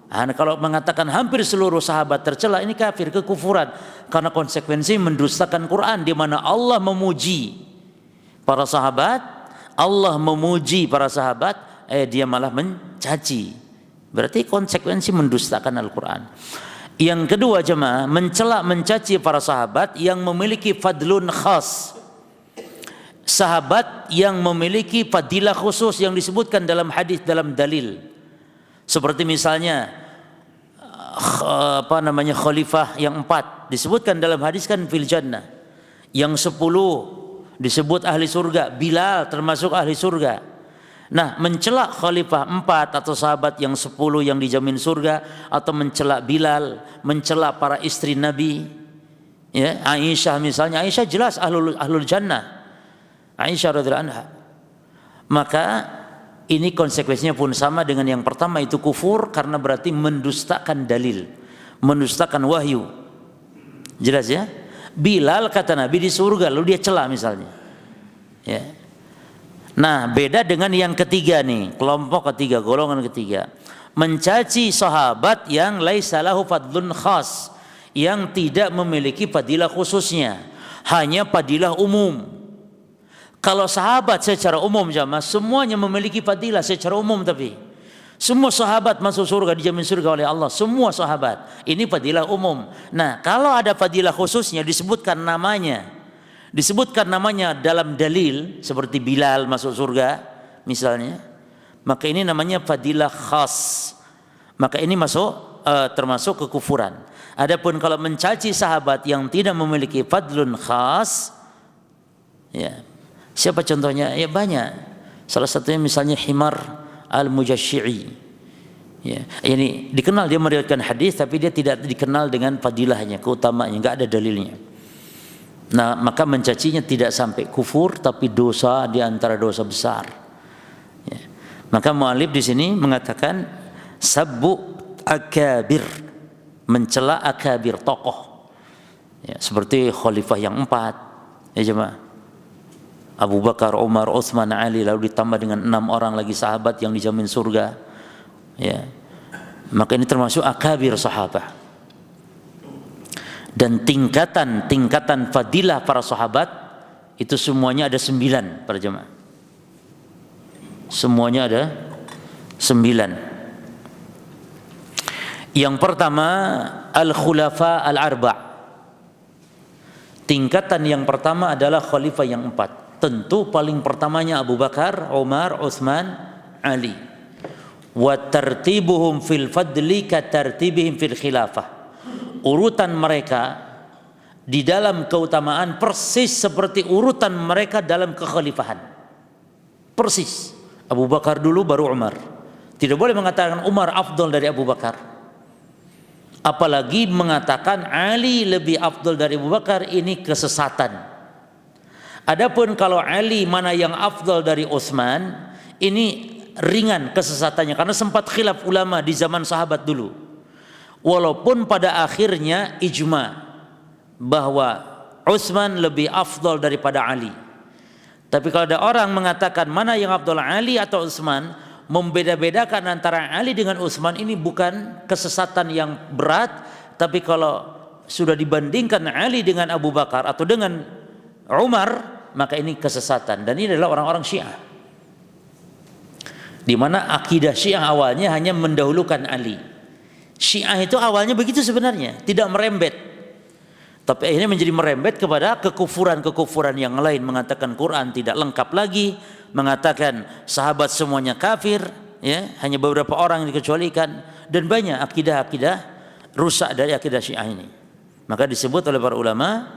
Nah, kalau mengatakan hampir seluruh sahabat tercela, ini kafir, kekufuran. Karena konsekuensi mendustakan Quran, di mana Allah memuji para sahabat, Allah memuji para sahabat, dia malah mencaci. Berarti konsekuensi mendustakan Al-Quran. Yang kedua jemaah, mencela mencaci para sahabat yang memiliki fadlun khas. Sahabat yang memiliki fadilah khusus yang disebutkan dalam hadis, dalam dalil. Seperti misalnya khalifah yang 4 disebutkan dalam hadis kan fil jannah. Yang 10 disebut ahli surga, Bilal termasuk ahli surga. Nah, mencela khalifah 4 atau sahabat yang 10 yang dijamin surga, atau mencela Bilal, mencela para istri Nabi, ya, Aisyah misalnya, Aisyah jelas ahlul jannah, Aisyah radhiyallahu anha. Maka ini konsekuensinya pun sama dengan yang pertama, itu kufur karena berarti mendustakan dalil, mendustakan wahyu. Jelas ya? Bilal kata Nabi di surga, lalu dia cela misalnya. Ya. Nah, beda dengan yang ketiga nih, kelompok ketiga, golongan ketiga, mencaci sahabat yang laisa lahu fadlun khas, yang tidak memiliki fadilah khususnya, hanya fadilah umum. Kalau sahabat secara umum jamaah semuanya memiliki fadilah secara umum, tapi semua sahabat masuk surga, dijamin surga oleh Allah, semua sahabat. Ini fadilah umum. Nah, kalau ada fadilah khususnya disebutkan namanya dalam dalil, seperti Bilal masuk surga misalnya, maka ini namanya fadilah khas. Maka ini termasuk kekufuran. Adapun kalau mencaci sahabat yang tidak memiliki fadlun khas, ya, siapa contohnya? Ya banyak. Salah satunya misalnya Himar al-Mujashi'i. Ya, ini dikenal dia meriwayatkan hadis tapi dia tidak dikenal dengan fadilahnya, keutamaannya, enggak ada dalilnya. Nah, maka mencacinya tidak sampai kufur tapi dosa di antara dosa besar. Ya. Maka mu'alif di sini mengatakan sabbu akabir, mencela akabir, tokoh. Ya, seperti khalifah yang 4. Ya jemaah. Abu Bakar, Umar, Utsman, Ali, lalu ditambah dengan 6 orang lagi sahabat yang dijamin surga. Ya, maka ini termasuk akabir sahabat. Dan tingkatan fadilah para sahabat itu semuanya ada 9 para jemaah. Semuanya ada 9. Yang pertama al-khulafa al-arba'. Tingkatan yang pertama adalah khalifah yang 4. Tentu paling pertamanya Abu Bakar, Umar, Utsman, Ali. Wa tartibuhum fil fadli ka tartibihim fil khilafah. Urutan mereka di dalam keutamaan persis seperti urutan mereka dalam kekhalifahan. Persis. Abu Bakar dulu baru Umar. Tidak boleh mengatakan Umar afdal dari Abu Bakar. Apalagi mengatakan Ali lebih afdal dari Abu Bakar, ini kesesatan. Adapun kalau Ali mana yang afdal dari Utsman, ini ringan kesesatannya karena sempat khilaf ulama di zaman sahabat dulu. Walaupun pada akhirnya ijma bahwa Utsman lebih afdal daripada Ali. Tapi kalau ada orang mengatakan mana yang afdal, Ali atau Utsman, membeda-bedakan antara Ali dengan Utsman, ini bukan kesesatan yang berat, tapi kalau sudah dibandingkan Ali dengan Abu Bakar atau dengan Umar, maka ini kesesatan. Dan ini adalah orang-orang Syiah, di mana akidah Syiah awalnya hanya mendahulukan Ali. Syiah itu awalnya begitu sebenarnya, tidak merembet. Tapi akhirnya menjadi merembet kepada kekufuran-kekufuran yang lain, mengatakan Quran tidak lengkap lagi, mengatakan sahabat semuanya kafir, ya, hanya beberapa orang yang dikecualikan, dan banyak akidah-akidah rusak dari akidah Syiah ini. Maka disebut oleh para ulama,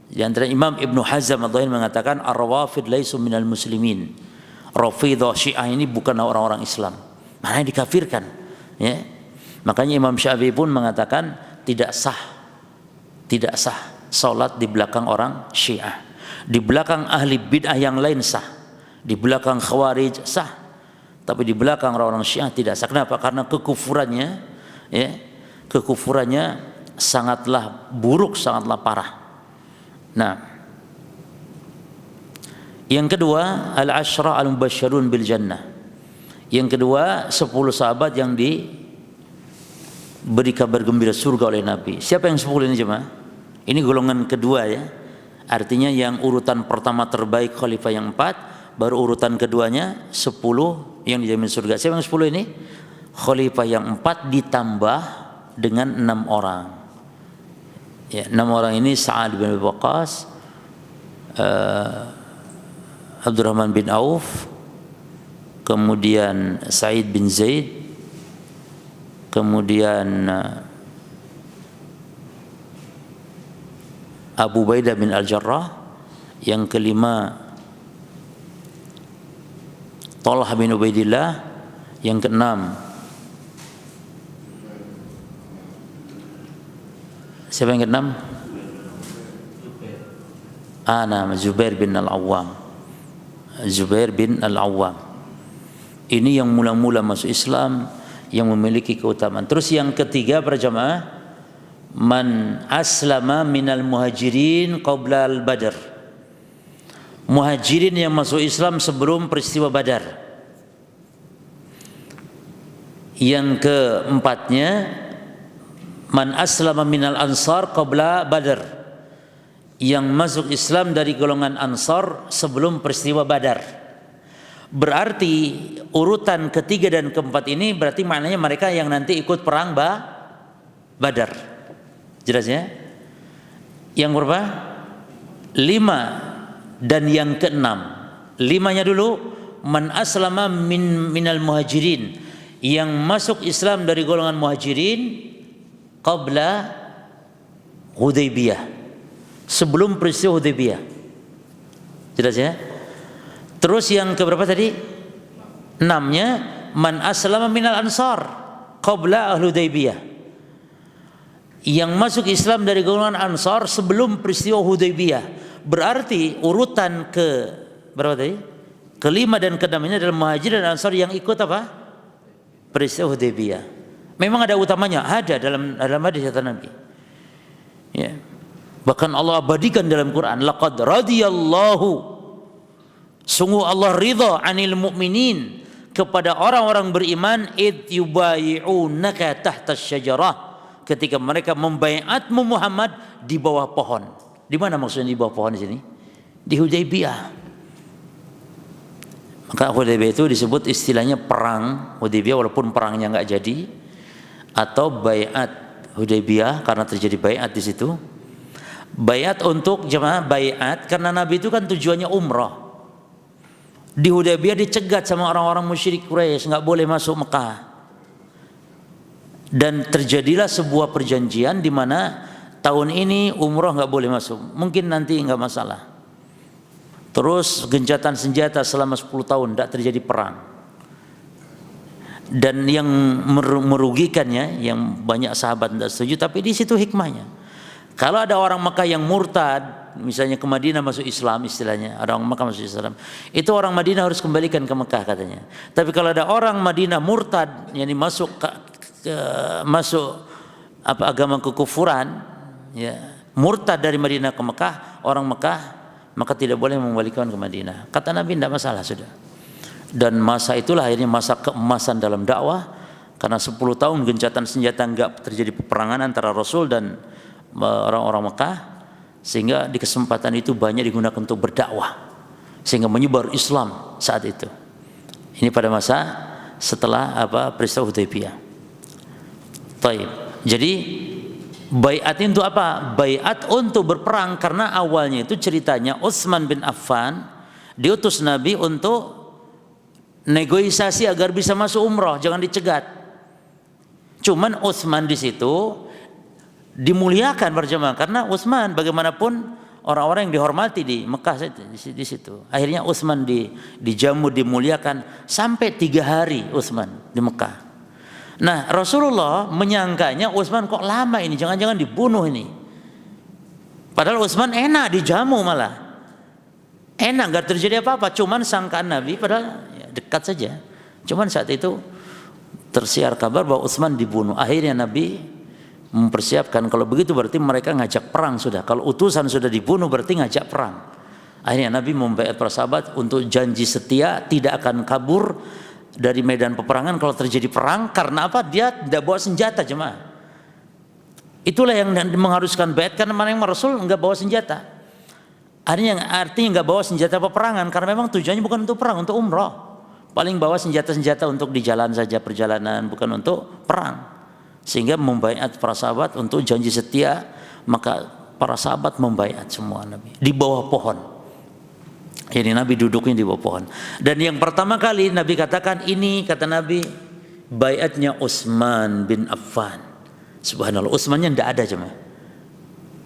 di antara Imam Ibnu Hazm Adh-Dhahiri mengatakan ar-rawafid laisu minal muslimin. Rafidhah Syiah ini bukanlah orang-orang Islam, maknanya dikafirkan, ya. Makanya Imam Syafi'i pun mengatakan tidak sah salat di belakang orang Syiah. Di belakang ahli bid'ah yang lain sah, di belakang Khawarij sah, tapi di belakang orang-orang Syiah tidak sah. Kenapa? Karena kekufurannya, ya, kekufurannya sangatlah buruk, sangatlah parah. Nah, yang kedua, al-asyrah al-mubasysyirun bil jannah. Yang kedua, 10 sahabat yang diberi kabar gembira surga oleh Nabi. Siapa yang 10 ini jemaah? Ini golongan kedua, ya. Artinya yang urutan pertama terbaik khalifah yang 4, baru urutan keduanya 10 yang dijamin surga. Siapa yang 10 ini? Khalifah yang 4 ditambah dengan 6 orang. Ya, 6 orang ini Sa'ad bin Abi Waqqas, Abdurrahman bin Auf, kemudian Sa'id bin Zaid, kemudian Abu Ubaidah bin Al-Jarrah, yang kelima Talha bin Ubaidillah, yang keenam siapa yang keenam? Zubair bin Al-Awwam. Zubair bin Al-Awwam ini yang mula-mula masuk Islam, yang memiliki keutamaan. Terus yang ketiga para jamaah, man aslama minal muhajirin qabla al-badr. Muhajirin yang masuk Islam sebelum peristiwa Badar. Yang keempatnya man aslama minal ansar qabla Badr, yang masuk Islam dari golongan Ansar sebelum peristiwa Badar. Berarti urutan ketiga dan keempat ini berarti maknanya mereka yang nanti ikut perang Badar. Jelas ya? Yang berapa? 5 dan yang ke-6. 5-nya dulu man aslama minal muhajirin, yang masuk Islam dari golongan muhajirin qabla Hudaybiyah, sebelum peristiwa Hudaybiyah. Jelas ya? Terus yang keberapa tadi? 6-nya man aslama minal ansar qabla Hudaybiyah, yang masuk Islam dari golongan Ansar sebelum peristiwa Hudaybiyah. Berarti urutan ke berapa tadi? Kelima dan keenam ini adalah Muhajirin dan Ansar yang ikut apa? Peristiwa Hudaybiyah. Memang ada utamanya, ada dalam hadis kata Nabi. Ya. Bahkan Allah abadikan dalam Quran, laqad radiyallahu, sungguh Allah ridha 'anil mu'minin, kepada orang-orang beriman, id yubayi'unaka tahta syajarah, ketika mereka membaiatmu Muhammad di bawah pohon. Di mana maksudnya di bawah pohon di sini? Di Hudaybiyah. Maka Hudaybiyah itu disebut istilahnya perang Hudaybiyah, walaupun perangnya nggak jadi, atau baiat Hudaybiyah karena terjadi baiat di situ. Baiat untuk jemaah, baiat karena Nabi itu kan tujuannya umrah. Di Hudaybiyah dicegat sama orang-orang musyrik Quraisy, nggak boleh masuk Mekah. Dan terjadilah sebuah perjanjian di mana tahun ini umroh nggak boleh masuk, mungkin nanti nggak masalah. Terus gencatan senjata selama 10 tahun tidak terjadi perang. Dan yang merugikannya, yang banyak sahabat tidak setuju, tapi di situ hikmahnya. Kalau ada orang Makkah yang murtad, misalnya ke Madinah masuk Islam, istilahnya ada orang Makkah masuk Islam, itu orang Madinah harus kembalikan ke Makkah katanya. Tapi kalau ada orang Madinah murtad, yakni masuk agama kekufuran, ya, murtad dari Madinah ke Mekah, orang Mekah, maka tidak boleh mengembalikan ke Madinah. Kata Nabi tidak masalah sudah. Dan masa itulah akhirnya masa keemasan dalam dakwah, karena 10 tahun gencatan senjata enggak terjadi peperangan antara Rasul dan orang-orang Mekah, sehingga di kesempatan itu banyak digunakan untuk berdakwah, sehingga menyebar Islam saat itu. Ini pada masa setelah peristiwa Hudaybiyah. Taib. Jadi baiat itu apa? Baiat untuk berperang, karena awalnya itu ceritanya Utsman bin Affan diutus Nabi untuk negosiasi agar bisa masuk umroh, jangan dicegat. Cuman Utsman di situ dimuliakan berjamaah, karena Utsman bagaimanapun orang-orang yang dihormati di Mekah di situ. Akhirnya Utsman dijamu, dimuliakan sampai 3 hari Utsman di Mekah. Nah, Rasulullah menyangkanya Utsman kok lama ini, jangan-jangan dibunuh ini. Padahal Utsman enak dijamu, malah enak, nggak terjadi apa-apa. Cuman sangkaan Nabi padahal ya, dekat saja. Cuman saat itu tersiar kabar bahwa Utsman dibunuh. Akhirnya Nabi mempersiapkan, kalau begitu berarti mereka ngajak perang sudah. Kalau utusan sudah dibunuh berarti ngajak perang. Akhirnya Nabi membaiat para sahabat untuk janji setia tidak akan kabur dari medan peperangan kalau terjadi perang. Karena apa? Dia tidak bawa senjata, jemaah. Itulah yang mengharuskan baiat, karena mana yang Rasul enggak bawa senjata. Artinya enggak bawa senjata peperangan, karena memang tujuannya bukan untuk perang, untuk umrah. Paling bawa senjata-senjata untuk di jalan saja, perjalanan, bukan untuk perang. Sehingga membaiat para sahabat untuk janji setia, maka para sahabat membaiat semua Nabi di bawah pohon. Jadi Nabi duduknya di bawah pohon. Dan yang pertama kali Nabi katakan, ini kata Nabi baiatnya Utsman bin Affan. Subhanallah, Utsmannya tidak ada cuma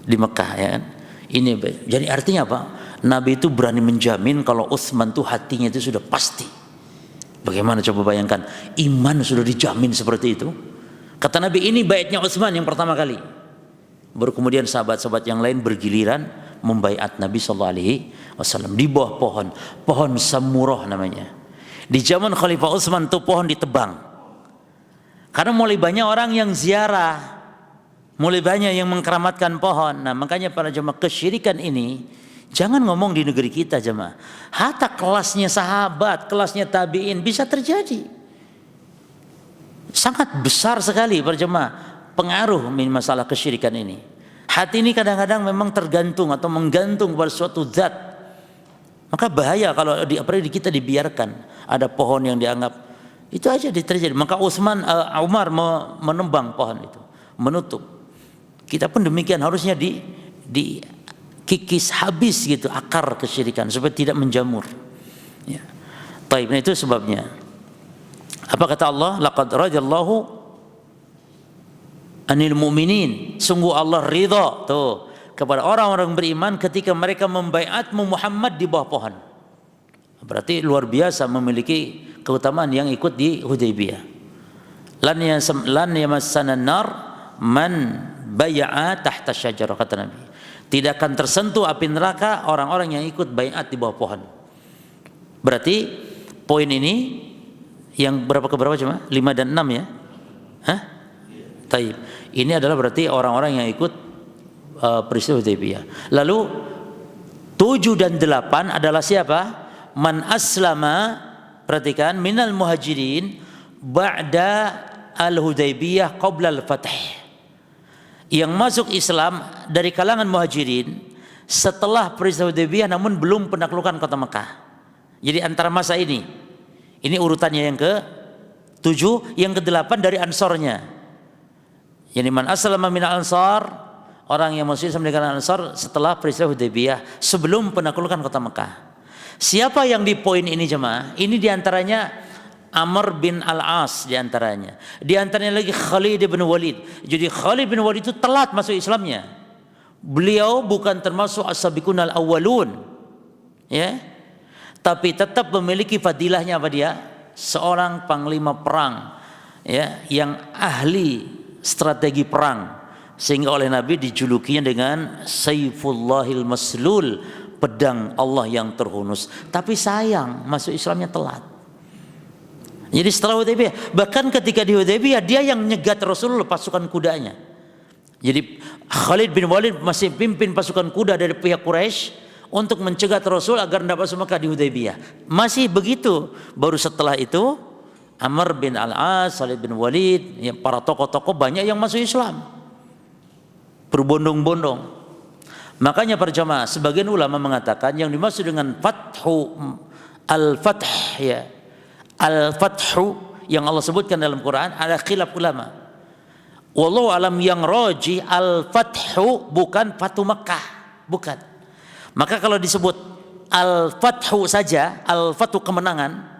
di Mekah, ya kan? Ini jadi artinya apa? Nabi itu berani menjamin kalau Utsman tuh hatinya itu sudah pasti. Bagaimana coba bayangkan, iman sudah dijamin seperti itu. Kata Nabi, ini baiatnya Utsman yang pertama kali. Baru kemudian sahabat-sahabat yang lain bergiliran membaiat Nabi SAW di bawah pohon Samurah namanya. Di zaman Khalifah Utsman tuh pohon ditebang, karena mulai banyak orang yang ziarah, mulai banyak yang mengkeramatkan pohon. Nah, makanya para jemaah, kesyirikan ini jangan ngomong di negeri kita jemaah, hatta kelasnya sahabat, kelasnya tabi'in bisa terjadi. Sangat besar sekali para jemaah pengaruh masalah kesyirikan ini. Hati ini kadang-kadang memang tergantung atau menggantung pada suatu zat. Maka bahaya kalau di kita dibiarkan ada pohon yang dianggap itu aja terjadi. Maka Umar menembang pohon itu, menutup. Kita pun demikian, harusnya dikikis habis gitu akar kesyirikan supaya tidak menjamur. Ya. Taib, nah itu sebabnya. Apa kata Allah? Laqad radiyallahu anil mu'minin. Sungguh Allah ridha tuh kepada orang-orang beriman ketika mereka membaiat Muhammad di bawah pohon. Berarti luar biasa memiliki keutamaan yang ikut di Hudaybiyah. Lan yamassana nar man bai'a tahta syajarah, kata Nabi. Tidak akan tersentuh api neraka orang-orang yang ikut baiat di bawah pohon. Berarti poin ini yang berapa ke berapa cuma? 5 dan 6 ya? Hah? Taib. Ini adalah berarti orang-orang yang ikut peristiwa Hudaybiyah. Lalu 7 dan 8 adalah siapa? Man aslama, perhatikan, minal muhajirin ba'da al-Hudaybiyah qabla al-Fath. Yang masuk Islam dari kalangan muhajirin setelah peristiwa Hudaybiyah namun belum penaklukan kota Mekah. Jadi antara masa ini urutannya yang ke-7, yang ke-8 dari Ansornya. Yani man aslama minal ansar, orang yang masuk Islam dari kalangan Ansar setelah peristiwa Hudaybiyah sebelum penaklukan kota Mekah. Siapa yang di poin ini jemaah? Ini diantaranya Amr bin Al-As diantaranya. Diantaranya lagi Khalid bin Walid. Jadi Khalid bin Walid itu telat masuk Islamnya. Beliau bukan termasuk as-sabiqun al-awwalun, ya, tapi tetap memiliki fadilahnya apa dia? Seorang panglima perang, ya, yang ahli strategi perang, sehingga oleh Nabi dijulukinya dengan Saifullahil Maslul, pedang Allah yang terhunus. Tapi sayang masuk Islamnya telat. Jadi setelah Hudaybiyah, bahkan ketika di Hudaybiyah dia yang nyegat Rasulullah pasukan kudanya. Jadi Khalid bin Walid masih pimpin pasukan kuda dari pihak Quraisy untuk mencegat Rasul agar tidak masuk Mekah di Hudaybiyah. Masih begitu. Baru setelah itu Amr bin Al-As, Khalid bin Walid, ya, para tokoh-tokoh banyak yang masuk Islam. Berbondong-bondong. Makanya para jamaah, sebagian ulama mengatakan yang dimaksud dengan Al-Fath, ya, Al-Fathu yang Allah sebutkan dalam Quran ada khilaf ulama. Wallahu alam, yang rajih Al-Fathu bukan Fatu Makkah, bukan. Maka kalau disebut Al-Fathu saja, Al-Fathu kemenangan,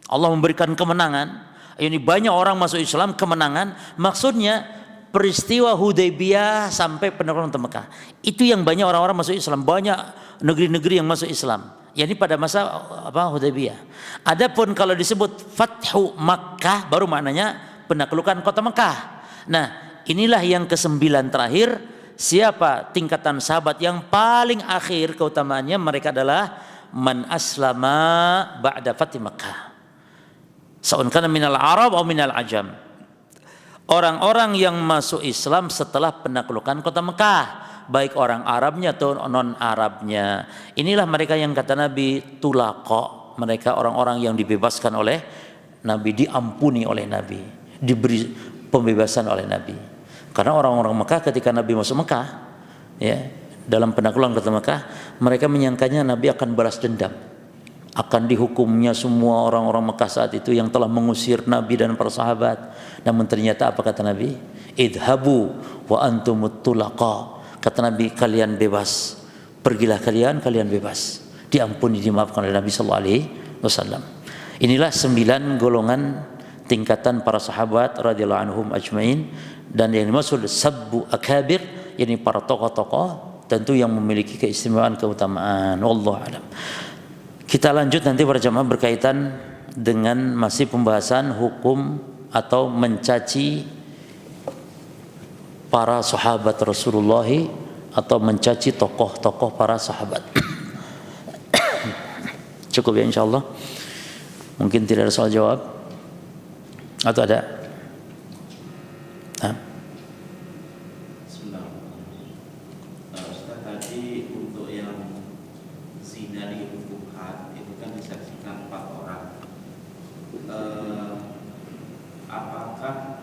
Allah memberikan kemenangan, ini banyak orang masuk Islam, kemenangan, maksudnya peristiwa Hudaybiyah sampai penaklukan Mekah. Itu yang banyak orang-orang masuk Islam, banyak negeri-negeri yang masuk Islam. Ya, ini pada masa Hudaybiyah. Adapun kalau disebut Fathu Makkah baru maknanya penaklukan kota Mekah. Nah, inilah yang ke-9 terakhir. Siapa tingkatan sahabat yang paling akhir keutamaannya? Mereka adalah man aslama ba'da Fath Makkah. Sa'un kana minal Arab atau minal Ajam. Orang-orang yang masuk Islam setelah penaklukan kota Mekah, baik orang Arabnya atau non-Arabnya. Inilah mereka yang kata Nabi tulaqa, mereka orang-orang yang dibebaskan oleh Nabi, diampuni oleh Nabi, diberi pembebasan oleh Nabi. Karena orang-orang Mekah ketika Nabi masuk Mekah, ya, dalam penaklukan kota Mekah, mereka menyangkanya Nabi akan balas dendam, akan dihukumnya semua orang-orang Mekah saat itu yang telah mengusir Nabi dan para sahabat. Namun ternyata apa kata Nabi? Idhabu wa antumut tulaqa. Kata Nabi, kalian bebas, pergilah kalian bebas, diampuni, dimaafkan oleh Nabi sallallahu alaihi wasallam. Inilah 9 golongan tingkatan para sahabat radhiyallahu anhum ajmain, dan yang dimaksud sabbu akabir, yakni para tokoh-tokoh tentu yang memiliki keistimewaan, keutamaan. Wallahu alam. Kita lanjut nanti para jamaah berkaitan dengan masih pembahasan hukum atau mencaci para sahabat Rasulullah atau mencaci tokoh-tokoh para sahabat. Cukup ya insyaallah. Mungkin tidak ada soal jawab atau ada? Ustaz, tadi untuk yang zina dihukumkan itu kan disaksikan 4 orang. Apakah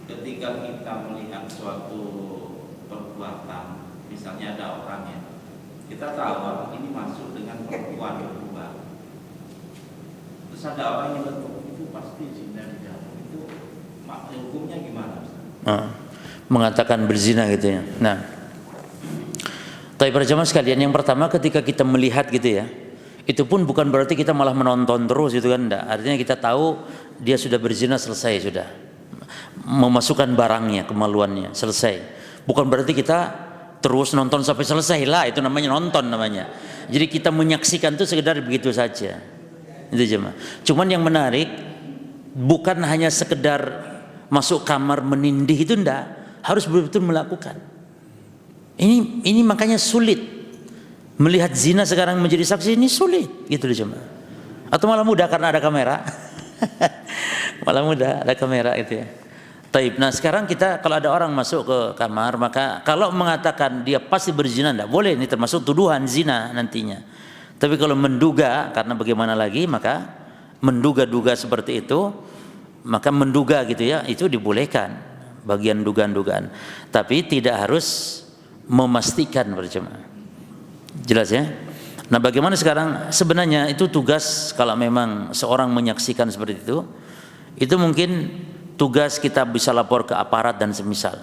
ketika kita melihat suatu perbuatan, misalnya ada orang ya, kita tahu orang ini masuk dengan perempuan berdua, terus ada orang yang betul itu pasti zina di dalam, itu hukumnya gimana? Mengatakan berzina gitu ya. Nah, tapi para jamaah sekalian, yang pertama ketika kita melihat gitu ya, Itu pun bukan berarti kita malah menonton terus gitu kan, enggak. Artinya kita tahu dia sudah berzina, selesai sudah. Memasukkan barangnya, kemaluannya, selesai. Bukan berarti kita terus nonton sampai selesai lah, itu namanya nonton namanya. Jadi kita menyaksikan itu sekedar begitu saja. Itu cuma. Cuman yang menarik bukan hanya sekedar masuk kamar menindih, itu enggak, harus betul-betul melakukan. Ini makanya sulit. Melihat zina sekarang menjadi saksi ini sulit gitu loh jemaah. Atau malah mudah karena ada kamera. Malah mudah ada kamera itu ya. Taib. Nah sekarang kita kalau ada orang masuk ke kamar, maka kalau mengatakan dia pasti berzina, tidak boleh, ini termasuk tuduhan zina nantinya. Tapi kalau menduga, karena bagaimana lagi, maka menduga-duga seperti itu, maka menduga gitu ya, itu dibolehkan, bagian dugaan-dugaan. Tapi tidak harus memastikan berjemaah. Jelas ya? Nah bagaimana sekarang? Sebenarnya itu tugas, kalau memang seorang menyaksikan seperti itu mungkin tugas kita bisa lapor ke aparat dan semisal.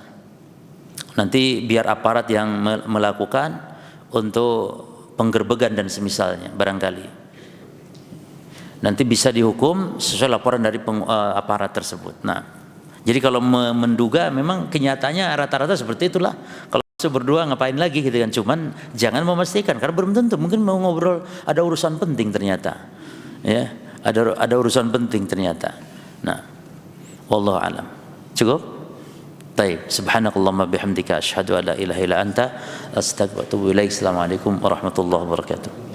Nanti biar aparat yang melakukan untuk penggerbegan dan semisalnya barangkali. Nanti bisa dihukum sesuai laporan dari aparat tersebut. Nah, jadi kalau menduga memang kenyataannya rata-rata seperti itulah. Kalau berdua ngapain lagi gitu kan, cuman jangan memastikan karena belum tentu, mungkin mau ngobrol ada urusan penting ternyata ya, ada urusan penting ternyata. Nah wallahu alam. Cukup. Baik, subhanakallahumma bihamdika asyhadu an la ilaha illa anta astaghfiruka wa atubu ilaik. Assalamualaikum warahmatullahi wabarakatuh.